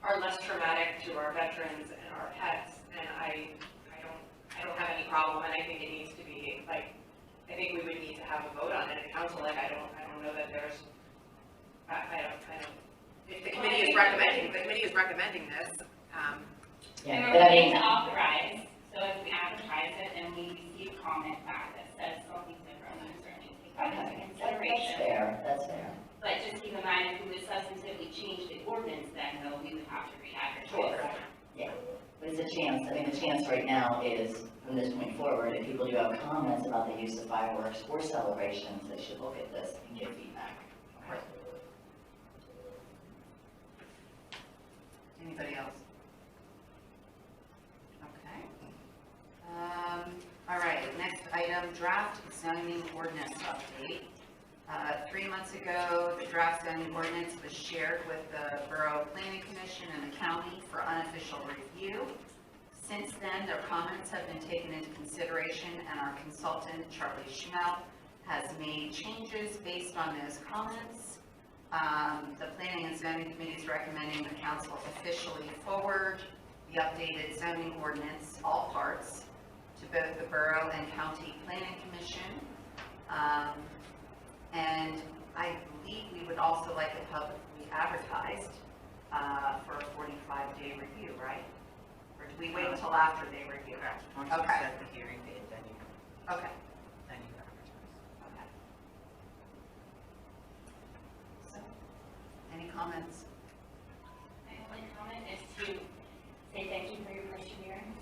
are less traumatic to our veterans and our pets, and I don't have any problem, and I think it needs to be, like, I think we would need to have a vote on it at council, like, I don't know that there's, I don't, if the committee is recommending this, yeah, And but I we're mean, going to authorize, so if we advertise it and we receive comment back that says something different, then certainly take that into that's consideration. fair, that's fair. But just keep in mind, if we would substantively change the ordinance, then though, we would have to re-advertise. Yeah, but it's a chance, I mean, the chance right now is, from this point forward, if people do have comments about the use of fireworks or celebrations, they should look at this and give feedback. Anybody else? Okay. All right, next item, draft zoning ordinance update. 3 months ago, the draft zoning ordinance was shared with the Borough Planning Commission and the county for unofficial review. Since then, their comments have been taken into consideration, and our consultant, Charlie Schmelt, has made changes based on those comments. The Planning and Zoning Committee is recommending the council officially forward the updated zoning ordinance, all parts, to both the Borough and County Planning Commission. And I believe we would also like it publicly advertised for a 45-day review, right? Or do we wait until after they review? Once you Okay. set the hearing date, then you Okay. advertise. Okay. So, any comments? My only comment is to say thank you for your perseverance.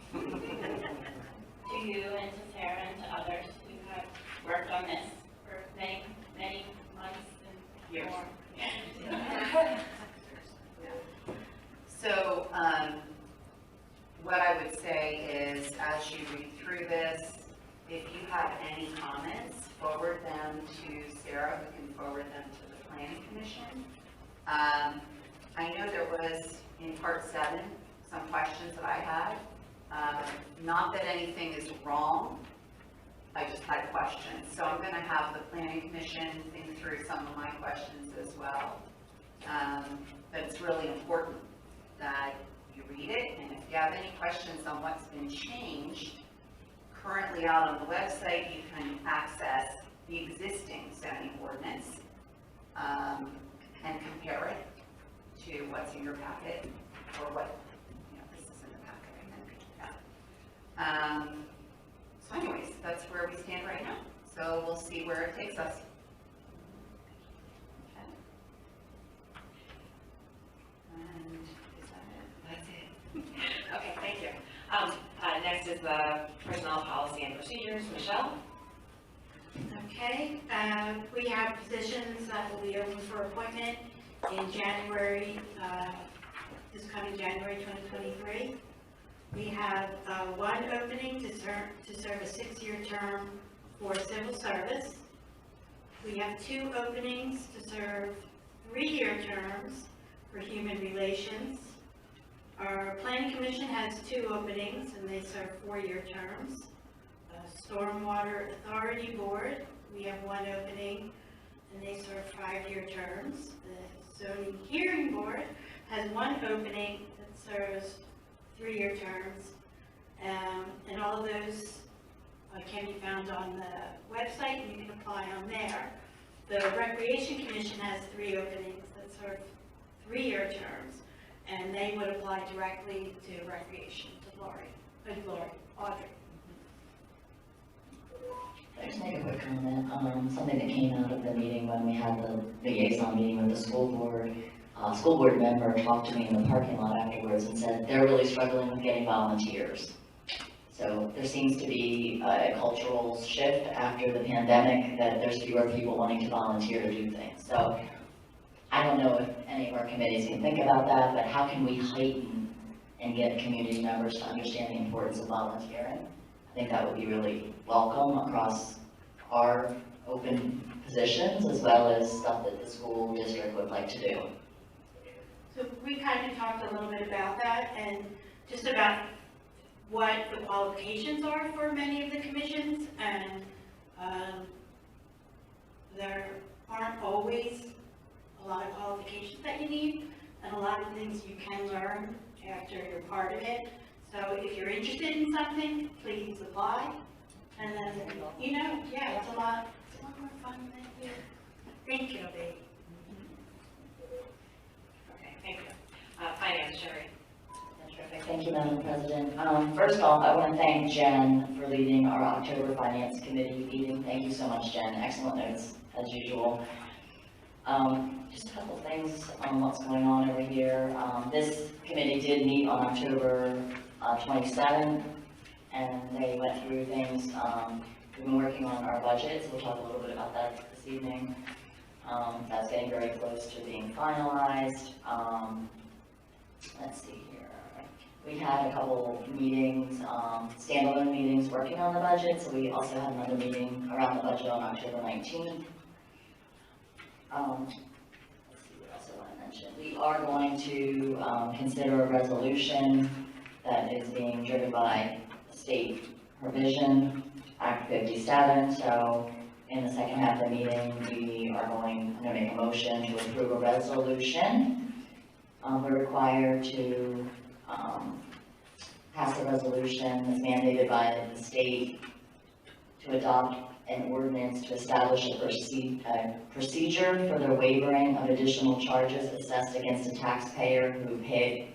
To you and to Sarah and to others who have worked on this for many, many months and Years. more. So, what I would say is, as you read through this, if you have any comments, forward them to Sarah, who can forward them to the Planning Commission. I know there was, in Part 7, some questions that I had. Not that anything is wrong, I just had questions. So I'm going to have the Planning Commission think through some of my questions as well. But it's really important that you read it, and if you have any questions on what's been changed, currently out on the website, you can access the existing zoning ordinance and compare it to what's in your packet, or what, this is in the packet, I think. So anyways, that's where we stand right now. So we'll see where it takes us. Okay. And is that it? That's it. Okay, thank you. Next is the personnel policy and procedures. Michelle? Okay, we have positions that will be open for appointment in January, this coming January 2023. We have one opening to serve a 6-year term for civil service. We have 2 openings to serve 3-year terms for human relations. Our planning commission has 2 openings, and they serve 4-year terms. Stormwater Authority Board, we have 1 opening, and they serve 5-year terms. The Zoning Hearing Board has 1 opening that serves 3-year terms, and all of those can be found on the website, and you can apply on there. The Recreation Commission has 3 openings that serve 3-year terms, and they would apply directly to Recreation, to Audrey. I just make a quick comment, something that came out of the meeting when we had the liaison meeting with the school board. School board member talked to me in the parking lot afterwards and said they're really struggling with getting volunteers. So there seems to be a cultural shift after the pandemic that there's fewer people wanting to volunteer to do things. So I don't know if any of our committees can think about that, but how can we heighten and get community members to understand the importance of volunteering? I think that would be really welcome across our open positions as well as stuff that the school district would like to do. So we kind of talked a little bit about that and just about what the qualifications are for many of the commissions, and there aren't always a lot of qualifications that you need, and a lot of things you can learn after you're part of it. So if you're interested in something, please apply. And then, yeah, it's a lot more fun than you think it'll be. Okay, thank you. Finance, Sherry. Terrific. Thank you, Madam President. First off, I want to thank Jen for leading our October Finance Committee meeting. Thank you so much, Jen. Excellent notes, as usual. Just a couple things on what's going on over here. This committee did meet on October 27th, and they went through things. We've been working on our budget, so we'll talk a little bit about that this evening. That's getting very close to being finalized. Let's see here. We had a couple meetings, standalone meetings working on the budget, so we also had another meeting around the budget on October 19th. Let's see what else I want to mention. We are going to consider a resolution that is being driven by state provision, Act 57. So in the second half of the meeting, I'm going to make a motion to approve a resolution. We're required to pass a resolution that's mandated by the state to adopt an ordinance to establish a procedure for the waiving of additional charges assessed against a taxpayer who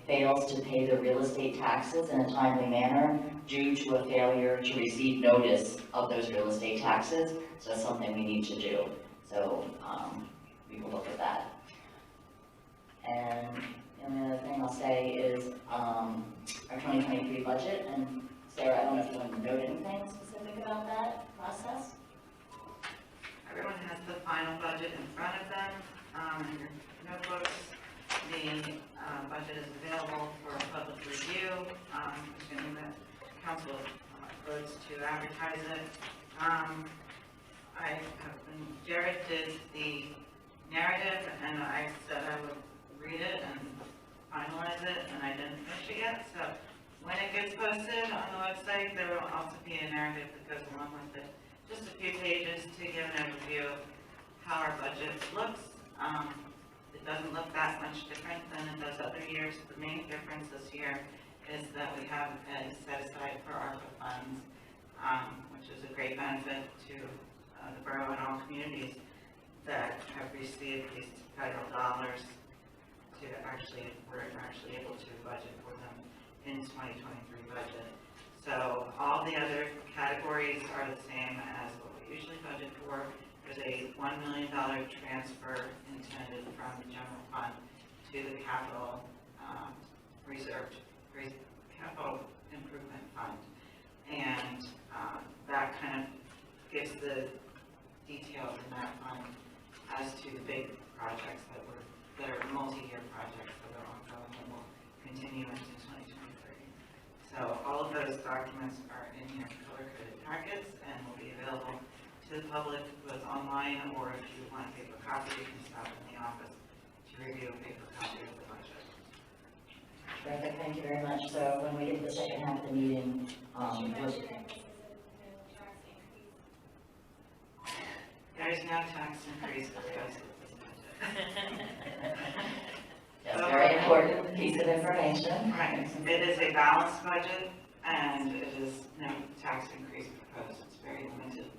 fails to pay the real estate taxes in a timely manner due to a failure to receive notice of those real estate taxes. So that's something we need to do. So we will look at that. And the only other thing I'll say is our 2023 budget. And Sarah, I don't know if you want to note anything specific about that process. Everyone has the final budget in front of them, in your notebooks. The budget is available for public review, assuming that council votes to advertise it. Jared did the narrative, and I said I would read it and finalize it, and I didn't finish it yet. So when it gets posted on the website, there will also be a narrative that goes along with it. Just a few pages to give an overview of how our budget looks. It doesn't look that much different than it does other years. The main difference this year is that we have a set aside for ARPA funds, which is a great benefit to the borough and all communities that have received these federal dollars we're actually able to budget for them in 2023 budget. So all the other categories are the same as what we usually budget for. There's a $1 million transfer intended from the general fund to the capital capital improvement fund. And that kind of gives the details in that fund as to the big projects that are multi-year projects that are ongoing and will continue into 2023. So all of those documents are in your color-coded packets and will be available to the public both online, or if you want a paper copy, you can stop in the office to review a paper copy of the budget. Terrific, thank you very much. So when we get to the second half of the meeting, there's no tax increase because of this budget. That's a very important piece of information. Right, it is a balanced budget, and it is no tax increase proposed. It's very limited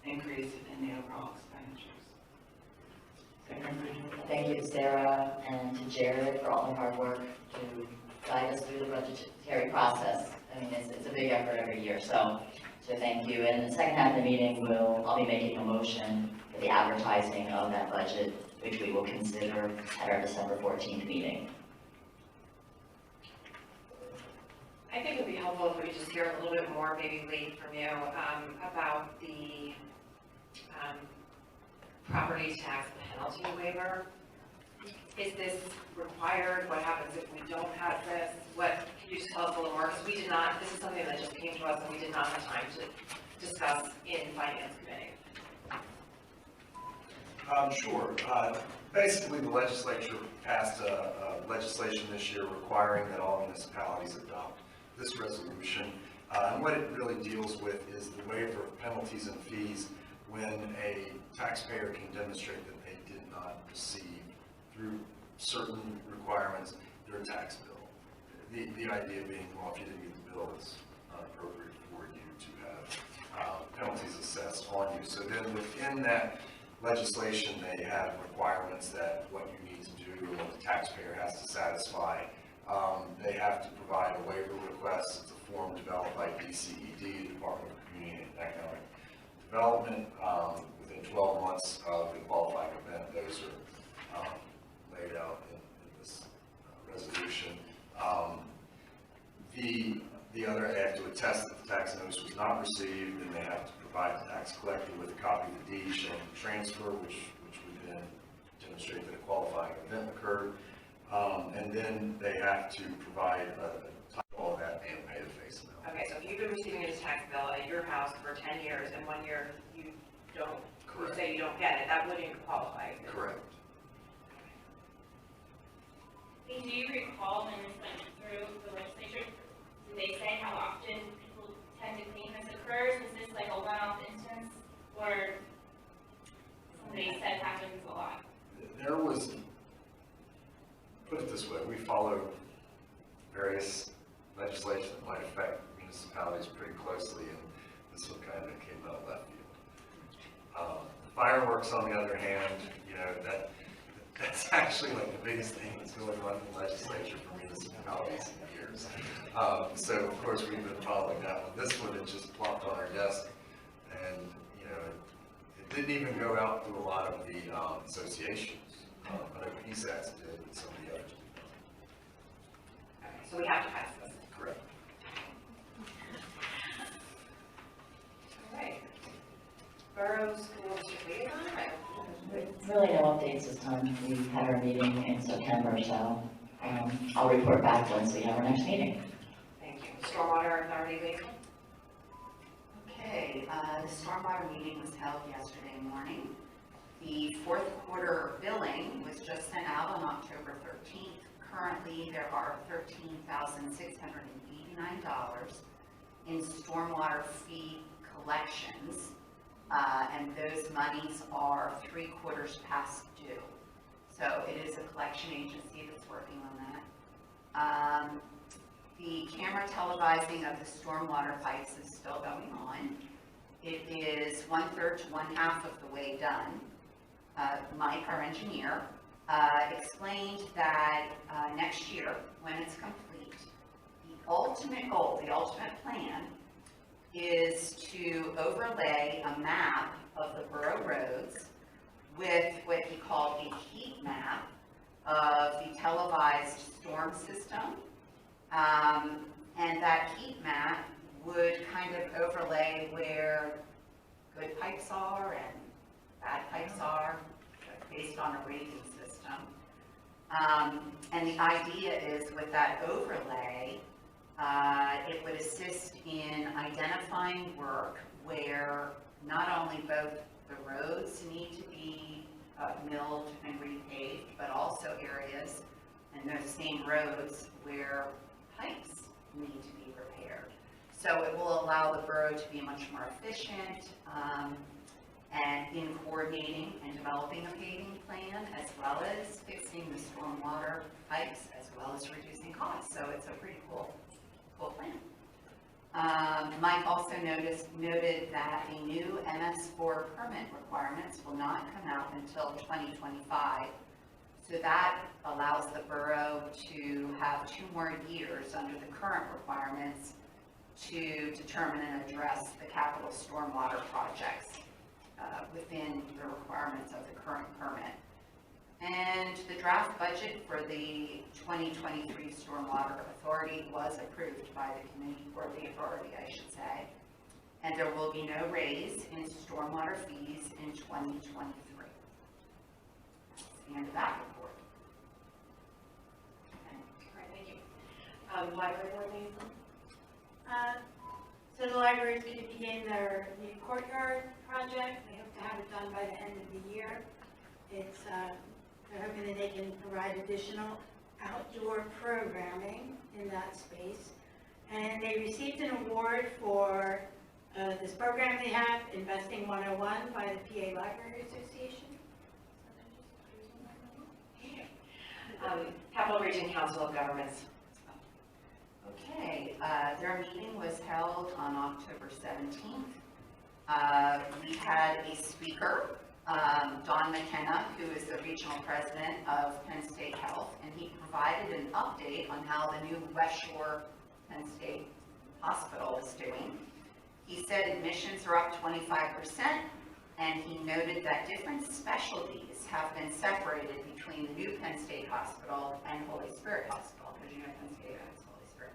increase in the overall expenditures. Thank you to Sarah and to Jared for all the hard work to guide us through the budgetary process. I mean, it's a big effort every year, so thank you. And in the second half of the meeting, I'll be making a motion for the advertising of that budget, which we will consider at our December 14th meeting. I think it would be helpful if we just hear a little bit more, maybe Lee, from you, about the property tax penalty waiver. Is this required? What happens if we don't have this? Can you just tell us a little more? Because we did not, this is something that just came to us and we did not have time to discuss in Finance Committee. Sure. Basically, the legislature passed legislation this year requiring that all municipalities adopt this resolution. And what it really deals with is the waiver of penalties and fees when a taxpayer can demonstrate that they did not receive, through certain requirements, their tax bill. The idea being, well, if you didn't get the bill, it's not appropriate for you to have penalties assessed on you. So then within that legislation, they have requirements that what you need to do, or what the taxpayer has to satisfy. They have to provide a waiver request. It's a form developed by DCED, the Department of Community and Economic Development. Within 12 months of the qualifying event, those are laid out in this resolution. The other, they have to attest that the tax notice was not received, and they have to provide the tax collector with a copy of the deed showing the transfer, which would then demonstrate that a qualifying event occurred. And then they have to provide all of that and pay the face amount. Okay, so if you've been receiving a tax bill at your house for 10 years and 1 year you don't you Correct. say you don't get it, that wouldn't qualify. Correct. Hey, do you recall when this went through the legislature, did they say how often people tend to clean this occurs? Is this like a one-off instance, or somebody said happens a lot? There was, put it this way, we follow various legislation that might affect municipalities pretty closely, and this one kind of came out of left field. Fireworks, on the other hand, you know, that's actually like the biggest thing that's going on in the legislature for municipalities in years. So of course, we've been following that one. This one, it just plopped on our desk, and, you know, it didn't even go out to a lot of the associations. I know PSATs did, but some of the others did not. Okay, so we have to pass this. Correct. All right. Borough School District Liaison, right? Really no updates this time. We had our meeting in September, so I'll report back once we have our next meeting. Thank you. Stormwater Authority Liaison? Okay, the stormwater meeting was held yesterday morning. The fourth quarter billing was just sent out on October 13th. Currently, there are $13,689 in stormwater fee collections, and those monies are 3 quarters past due. So it is a collection agency that's working on that. The camera televising of the stormwater pipes is still going on. It is 1/3 to 1/2 of the way done. Mike, our engineer, explained that next year, when it's complete, the ultimate goal, the ultimate plan, is to overlay a map of the borough roads with what he called a heat map of the televised storm system. And that heat map would kind of overlay where good pipes are and bad pipes are, based on a rating system. And the idea is with that overlay, it would assist in identifying work where not only both the roads need to be milled and repaved, but also areas and those same roads where pipes need to be repaired. So it will allow the borough to be much more efficient and in coordinating and developing a paving plan, as well as fixing the stormwater pipes, as well as reducing costs. So it's a pretty cool plan. Mike also noted that the new MS4 permit requirements will not come out until 2025. So that allows the borough to have 2 more years under the current requirements to determine and address the capital stormwater projects within the requirements of the current permit. And the draft budget for the 2023 Stormwater Authority was approved by the committee, or the authority, I should say. And there will be no raise in stormwater fees in 2023. That's the end of that report. All right, thank you. Library board liaison? So the library is going to begin their new courtyard project. They hope to have it done by the end of the year. It's, they're hoping that they can provide additional outdoor programming in that space. And they received an award for this program they have, Investing 101, by the PA Library Association. Capital Region Council of Governments. Okay, their meeting was held on October 17th. We had a speaker, Don McKenna, who is the regional president of Penn State Health, and he provided an update on how the new West Shore Penn State Hospital is doing. He said admissions are up 25%, and he noted that different specialties have been separated between the new Penn State Hospital and Holy Spirit Hospital, because you know Penn State has Holy Spirit.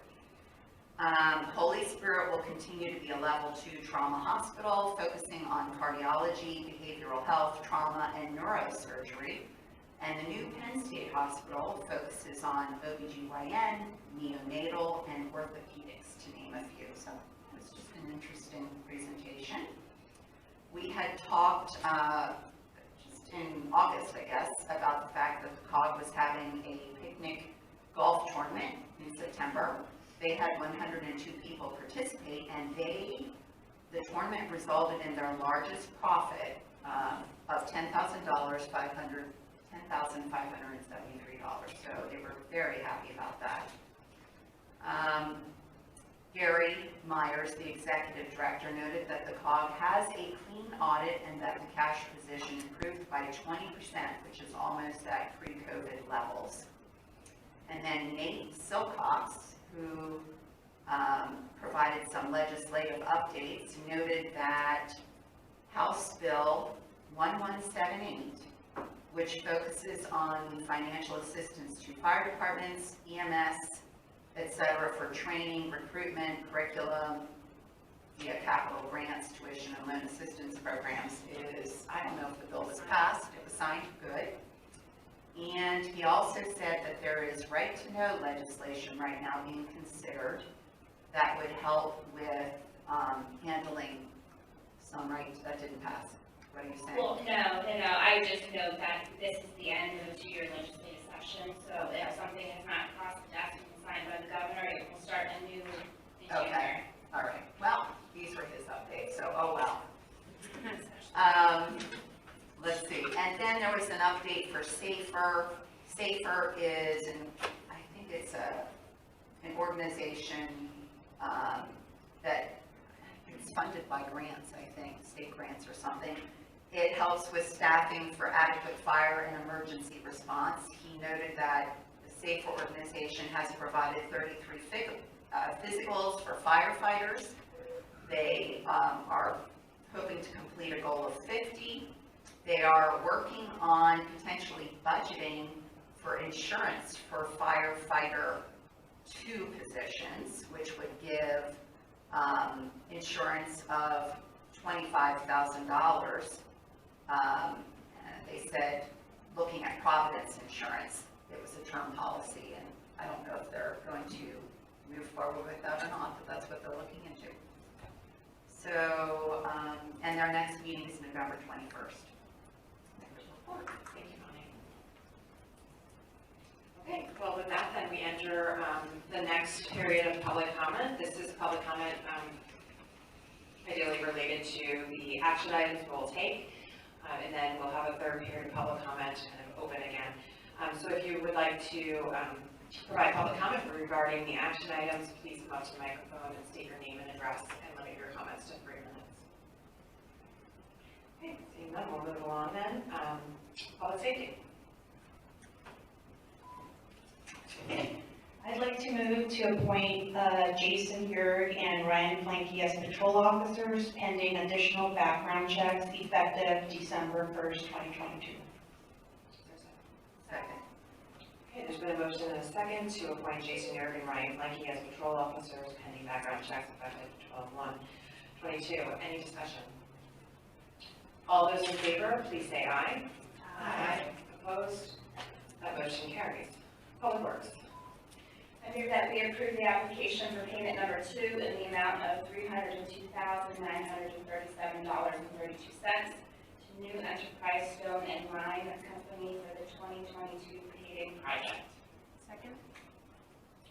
Holy Spirit will continue to be a level 2 trauma hospital, focusing on cardiology, behavioral health, trauma, and neurosurgery. And the new Penn State Hospital focuses on OBGYN, neonatal, and orthopedics, to name a few. So it was just an interesting presentation. We had talked, just in August, I guess, about the fact that the COG was having a picnic golf tournament in September. They had 102 people participate, and the tournament resulted in their largest profit of $10,573. So they were very happy about that. Gary Myers, the executive director, noted that the COG has a clean audit and that the cash position improved by 20%, which is almost at pre-COVID levels. And then Nate Silcox, who provided some legislative updates, noted that House Bill 1178, which focuses on financial assistance to fire departments, EMS, et cetera, for training, recruitment, curriculum, via capital grants, tuition, and loan assistance programs is, I don't know if the bill was passed, it was signed, good. And he also said that there is right-to-know legislation right now being considered that would help with handling some rights that didn't pass. What are you saying? Well, no, I would just note that this is the end of the 2-year legislative session, so if something has not crossed the desk and signed by the governor, it will start anew in January. Okay, all right. Well, these were his updates, so oh well. Let's see, and then there was an update for SAFER. SAFER is, I think it's an organization that is funded by grants, I think, state grants or something. It helps with staffing for adequate fire and emergency response. He noted that the SAFER organization has provided 33 physicals for firefighters. They are hoping to complete a goal of 50. They are working on potentially budgeting for insurance for firefighter 2 positions, which would give insurance of $25,000. They said, looking at Providence Insurance, it was a term policy, and I don't know if they're going to move forward with that or not, but that's what they're looking into. So, and their next meeting is November 21st. Thank you, Connie. Okay, well, with that, then we enter the next period of public comment. This is public comment ideally related to the action items we'll take, and then we'll have a third period of public comment kind of open again. So if you would like to provide public comment regarding the action items, please come up to the microphone and state your name and address and limit your comments to 3 minutes. Okay, seeing none, we'll move along then. Public safety. I'd like to move to appoint Jason Yurg and Ryan Planky as patrol officers pending additional background checks effective December 1st, 2022. Second. Okay, there's been a motion and a second to appoint Jason Yerg and Ryan Blanky as patrol officers pending background checks effective 12/1/22. Any discussion? All those in favor, please say aye. Aye. Opposed? That motion carries. Public Works. I move that we approve the application for payment number 2 in the amount of $302,937.32 to New Enterprise Stone and Lime Company for the 2022 paving project. Second.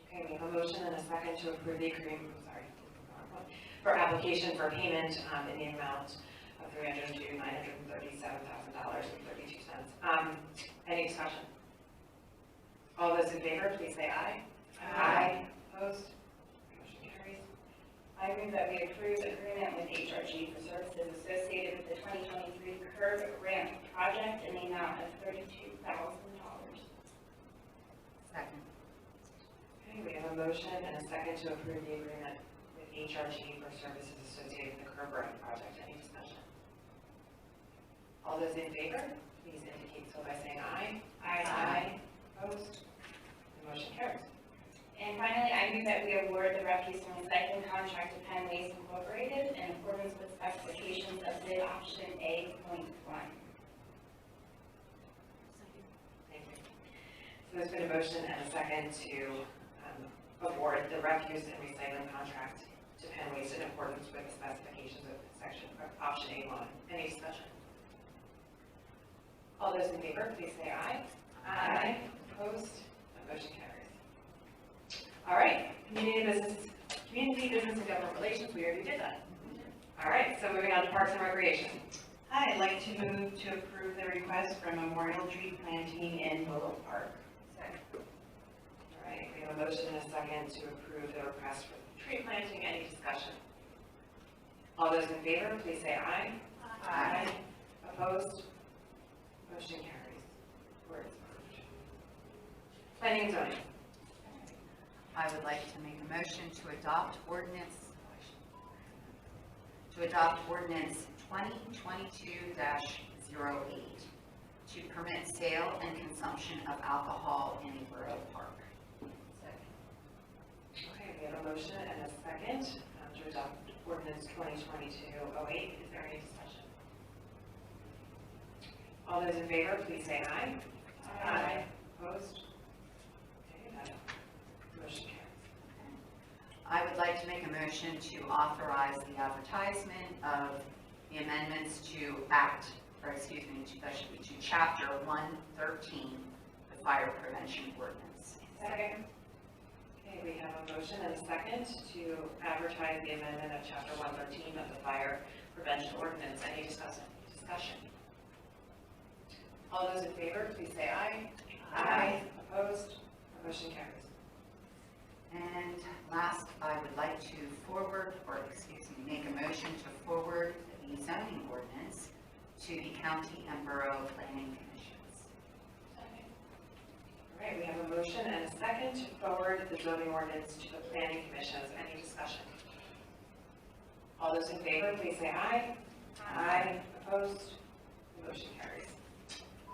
Okay, we have a motion and a second to approve the agreement, for application for payment in the amount of $302,937,032. Any discussion? All those in favor, please say aye. Aye. Opposed? Motion carries. I move that we approve agreement with HRG for services associated with the 2023 curb ramp project in the amount of $32,000. Second. Okay, we have a motion and a second to approve the agreement with HRG for services associated with the curb ramp project. Any discussion? All those in favor, please indicate so by saying aye. Aye. Opposed? The motion carries. And finally, I move that we award the refuse and recycling contract to Penn Waste Incorporated in accordance with specifications of bid option A.1. Thank you. So there's been a motion and a second to award the refuse and recycling contract to Penn Waste in accordance with the specifications of section, option A1. Any discussion? All those in favor, please say aye. Aye. Opposed? That motion carries. All right, community business and government relations, we already did that. All right, so moving on to Parks and Recreation. Hi, I'd like to move to approve the request for memorial tree planting in Willow Park. Second. All right, we have a motion and a second to approve the request for tree planting. Any discussion? All those in favor, please say aye. Aye. Opposed? Motion carries. Or it's approved. Planning and zoning. I would like to make a motion to adopt ordinance 2022-08 to permit sale and consumption of alcohol in Borough Park. Okay, we have a motion and a second to adopt ordinance 2022-08. Is there any discussion? All those in favor, please say aye. Aye. Opposed? Okay, that motion carries. I would like to make a motion to authorize the advertisement of the amendments to to Chapter 113, the Fire Prevention Ordinance. Second. Okay, we have a motion and a second to advertise the amendment of Chapter 113 of the Fire Prevention Ordinance. Any discussion? All those in favor, please say aye. Aye. Opposed? Motion carries. And last, I would like to make a motion to forward the zoning ordinance to the county and borough planning commissions. All right, we have a motion and a second to forward the zoning ordinance to the planning commissions. Any discussion? All those in favor, please say aye. Aye. Opposed? The motion carries.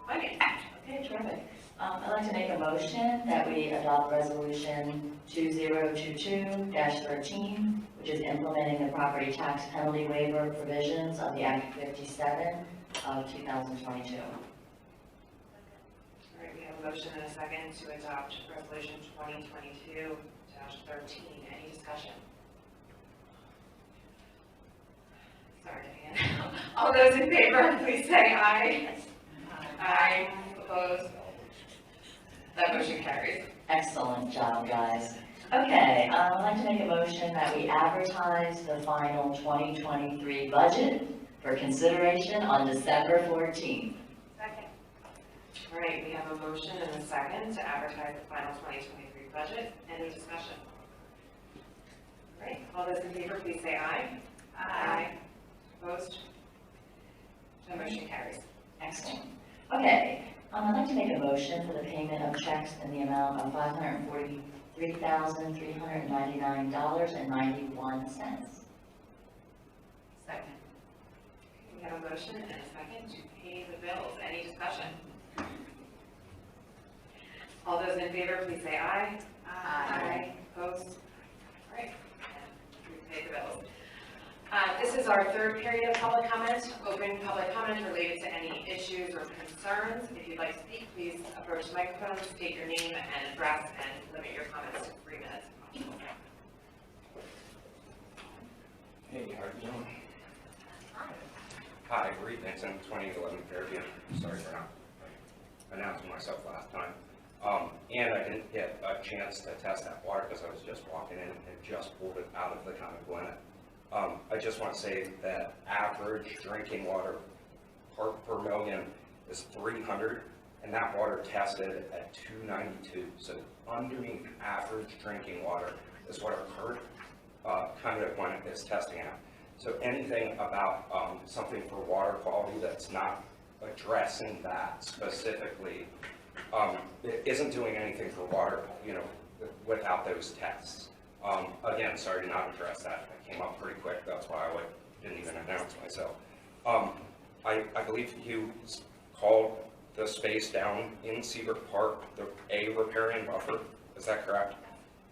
Finance. Okay, terrific. I'd like to make a motion that we adopt resolution 2022-13, which is implementing the property tax penalty waiver provisions of the Act 57 of 2022. All right, we have a motion and a second to adopt resolution 2022-13. Any discussion? Sorry, Diane. All those in favor, please say aye. Aye. Opposed? That motion carries. Excellent job, guys. Okay, I'd like to make a motion that we advertise the final 2023 budget for consideration on December 14th. Second. All right, we have a motion and a second to advertise the final 2023 budget. Any discussion? All right, all those in favor, please say aye. Aye. Opposed? The motion carries. Excellent. Okay, I'd like to make a motion for the payment of checks in the amount of $543,399.91. Second. We have a motion and a second to pay the bills. Any discussion? All those in favor, please say aye. Aye. Opposed? All right, we pay the bills. This is our third period of public comment. Open public comment related to any issues or concerns. If you'd like to speak, please approach the microphone, state your name and address, and limit your comments to 3 minutes. Hey, how are you doing? Hi, Reed Vincent, 2011 Fairview. Sorry for not announcing myself last time. And I didn't get a chance to test that water because I was just walking in and just pulled it out of the common glen. I just want to say that average drinking water part per million is 300, and that water tested at 292. So underneath average drinking water is what our current kind of one is testing at. So anything about something for water quality that's not addressing that specifically it isn't doing anything for water, without those tests. Again, sorry to not address that. That came up pretty quick. That's why I didn't even announce myself. I believe you called the space down in Seabrook Park a riparian buffer. Is that correct?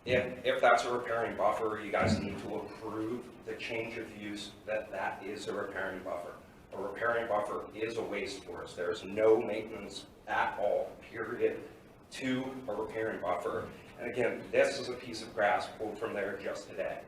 If that's a riparian buffer, you guys need to approve the change of use that is a riparian buffer. A riparian buffer is a waste forest. There's no maintenance at all, period, to a riparian buffer. And again, this is a piece of grass pulled from there just today.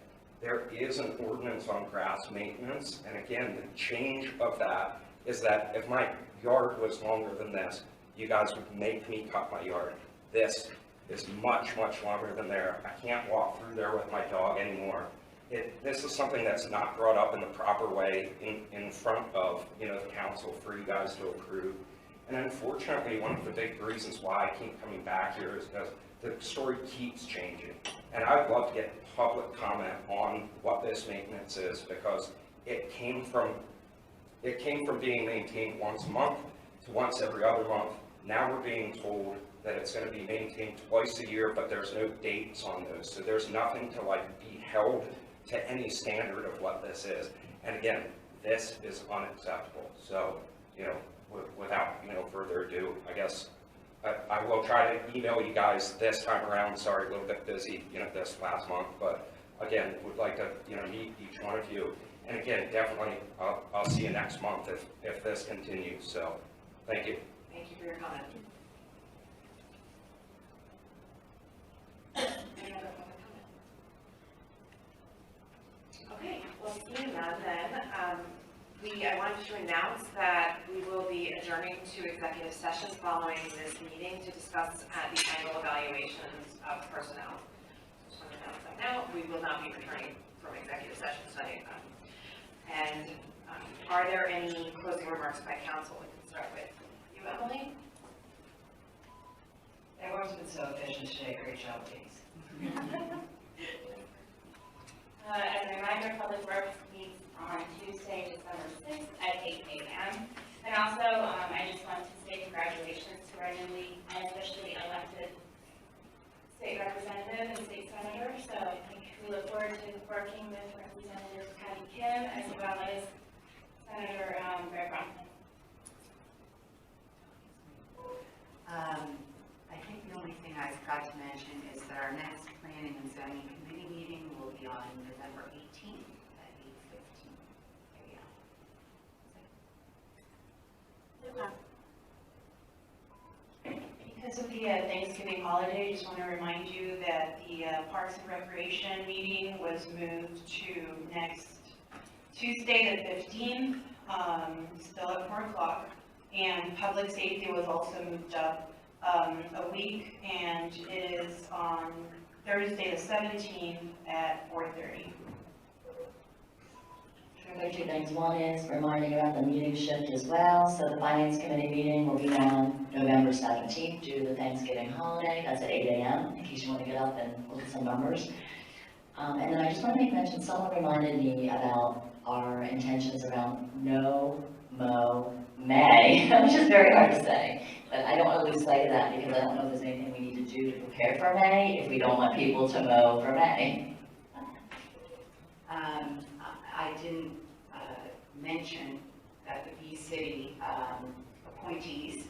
There is an ordinance on grass maintenance, and again, the change of that is that if my yard was longer than this, you guys would make me cut my yard. This is much, much longer than there. I can't walk through there with my dog anymore. This is something that's not brought up in the proper way in front of, the council for you guys to approve. And unfortunately, one of the big reasons why I keep coming back here is because the story keeps changing. And I'd love to get public comment on what this maintenance is, because it came from being maintained once a month to once every other month. Now we're being told that it's going to be maintained twice a year, but there's no dates on those. So there's nothing to be held to any standard of what this is. And again, this is unacceptable. So, without, further ado, I guess I will try to email you guys this time around. Sorry, a little bit busy, this last month, but again, would like to, meet each one of you. And again, definitely, I'll see you next month if this continues. So, thank you. Thank you for your comment. Any other public comment? Okay, well, seeing none then, I wanted to announce that we will be adjourning to executive session following this meeting to discuss the annual evaluations of personnel. Just want to announce that now, we will not be returning from executive session studying them. And are there any closing remarks by council? We can start with you, Emily. Everyone's been so efficient today, great job, ladies. As a reminder, Public Works meets on Tuesday, December 6th at 8 a.m. And also, I just want to say congratulations to our newly and officially elected state representative and state senator. So I think we look forward to working with Representative Patty Kim as well as Senator Greg Bronfman. I think the only thing I forgot to mention is that our next planning and zoning committee meeting will be on November 18th at 8:15 a.m. Because of the Thanksgiving holiday, I just want to remind you that the Parks and Recreation meeting was moved to next Tuesday, the 15th, still at 4 o'clock. And Public Safety was also moved up a week, and it is on Thursday, the 17th at 4:30. Sure, two things. One is reminding about the meeting shift as well. So the Finance Committee meeting will be on November 17th due to the Thanksgiving holiday. That's at 8 a.m. in case you want to get up and look at some numbers. And then I just want to make mention, someone reminded me about our intentions around no mow May, which is very hard to say. But I don't want to lose sight of that because I don't know if there's anything we need to do to prepare for May if we don't want people to mow for May. I didn't mention that the V-City appointees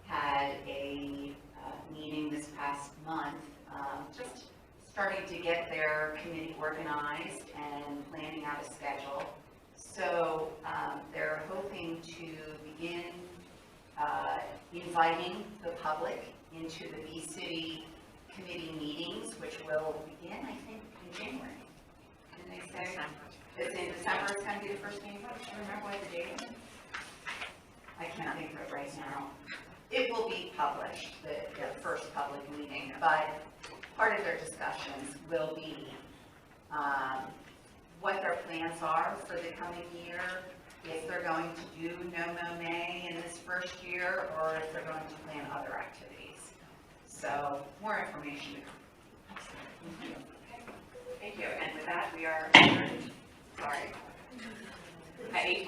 had a meeting this past month, just starting to get their committee organized and planning out a schedule. So they're hoping to begin inviting the public into the V-City committee meetings, which will begin, I think, in January. Didn't they say? It's in December, it's going to be the first meeting. Do you remember what the date is? I can't think of it right now. It will be published, the first public meeting, but part of their discussions will be what their plans are for the coming year, if they're going to do No Mow May in this first year, or if they're going to plan other activities. So, more information to come. Thank you. And with that, we are adjourned. Sorry. At 8:20.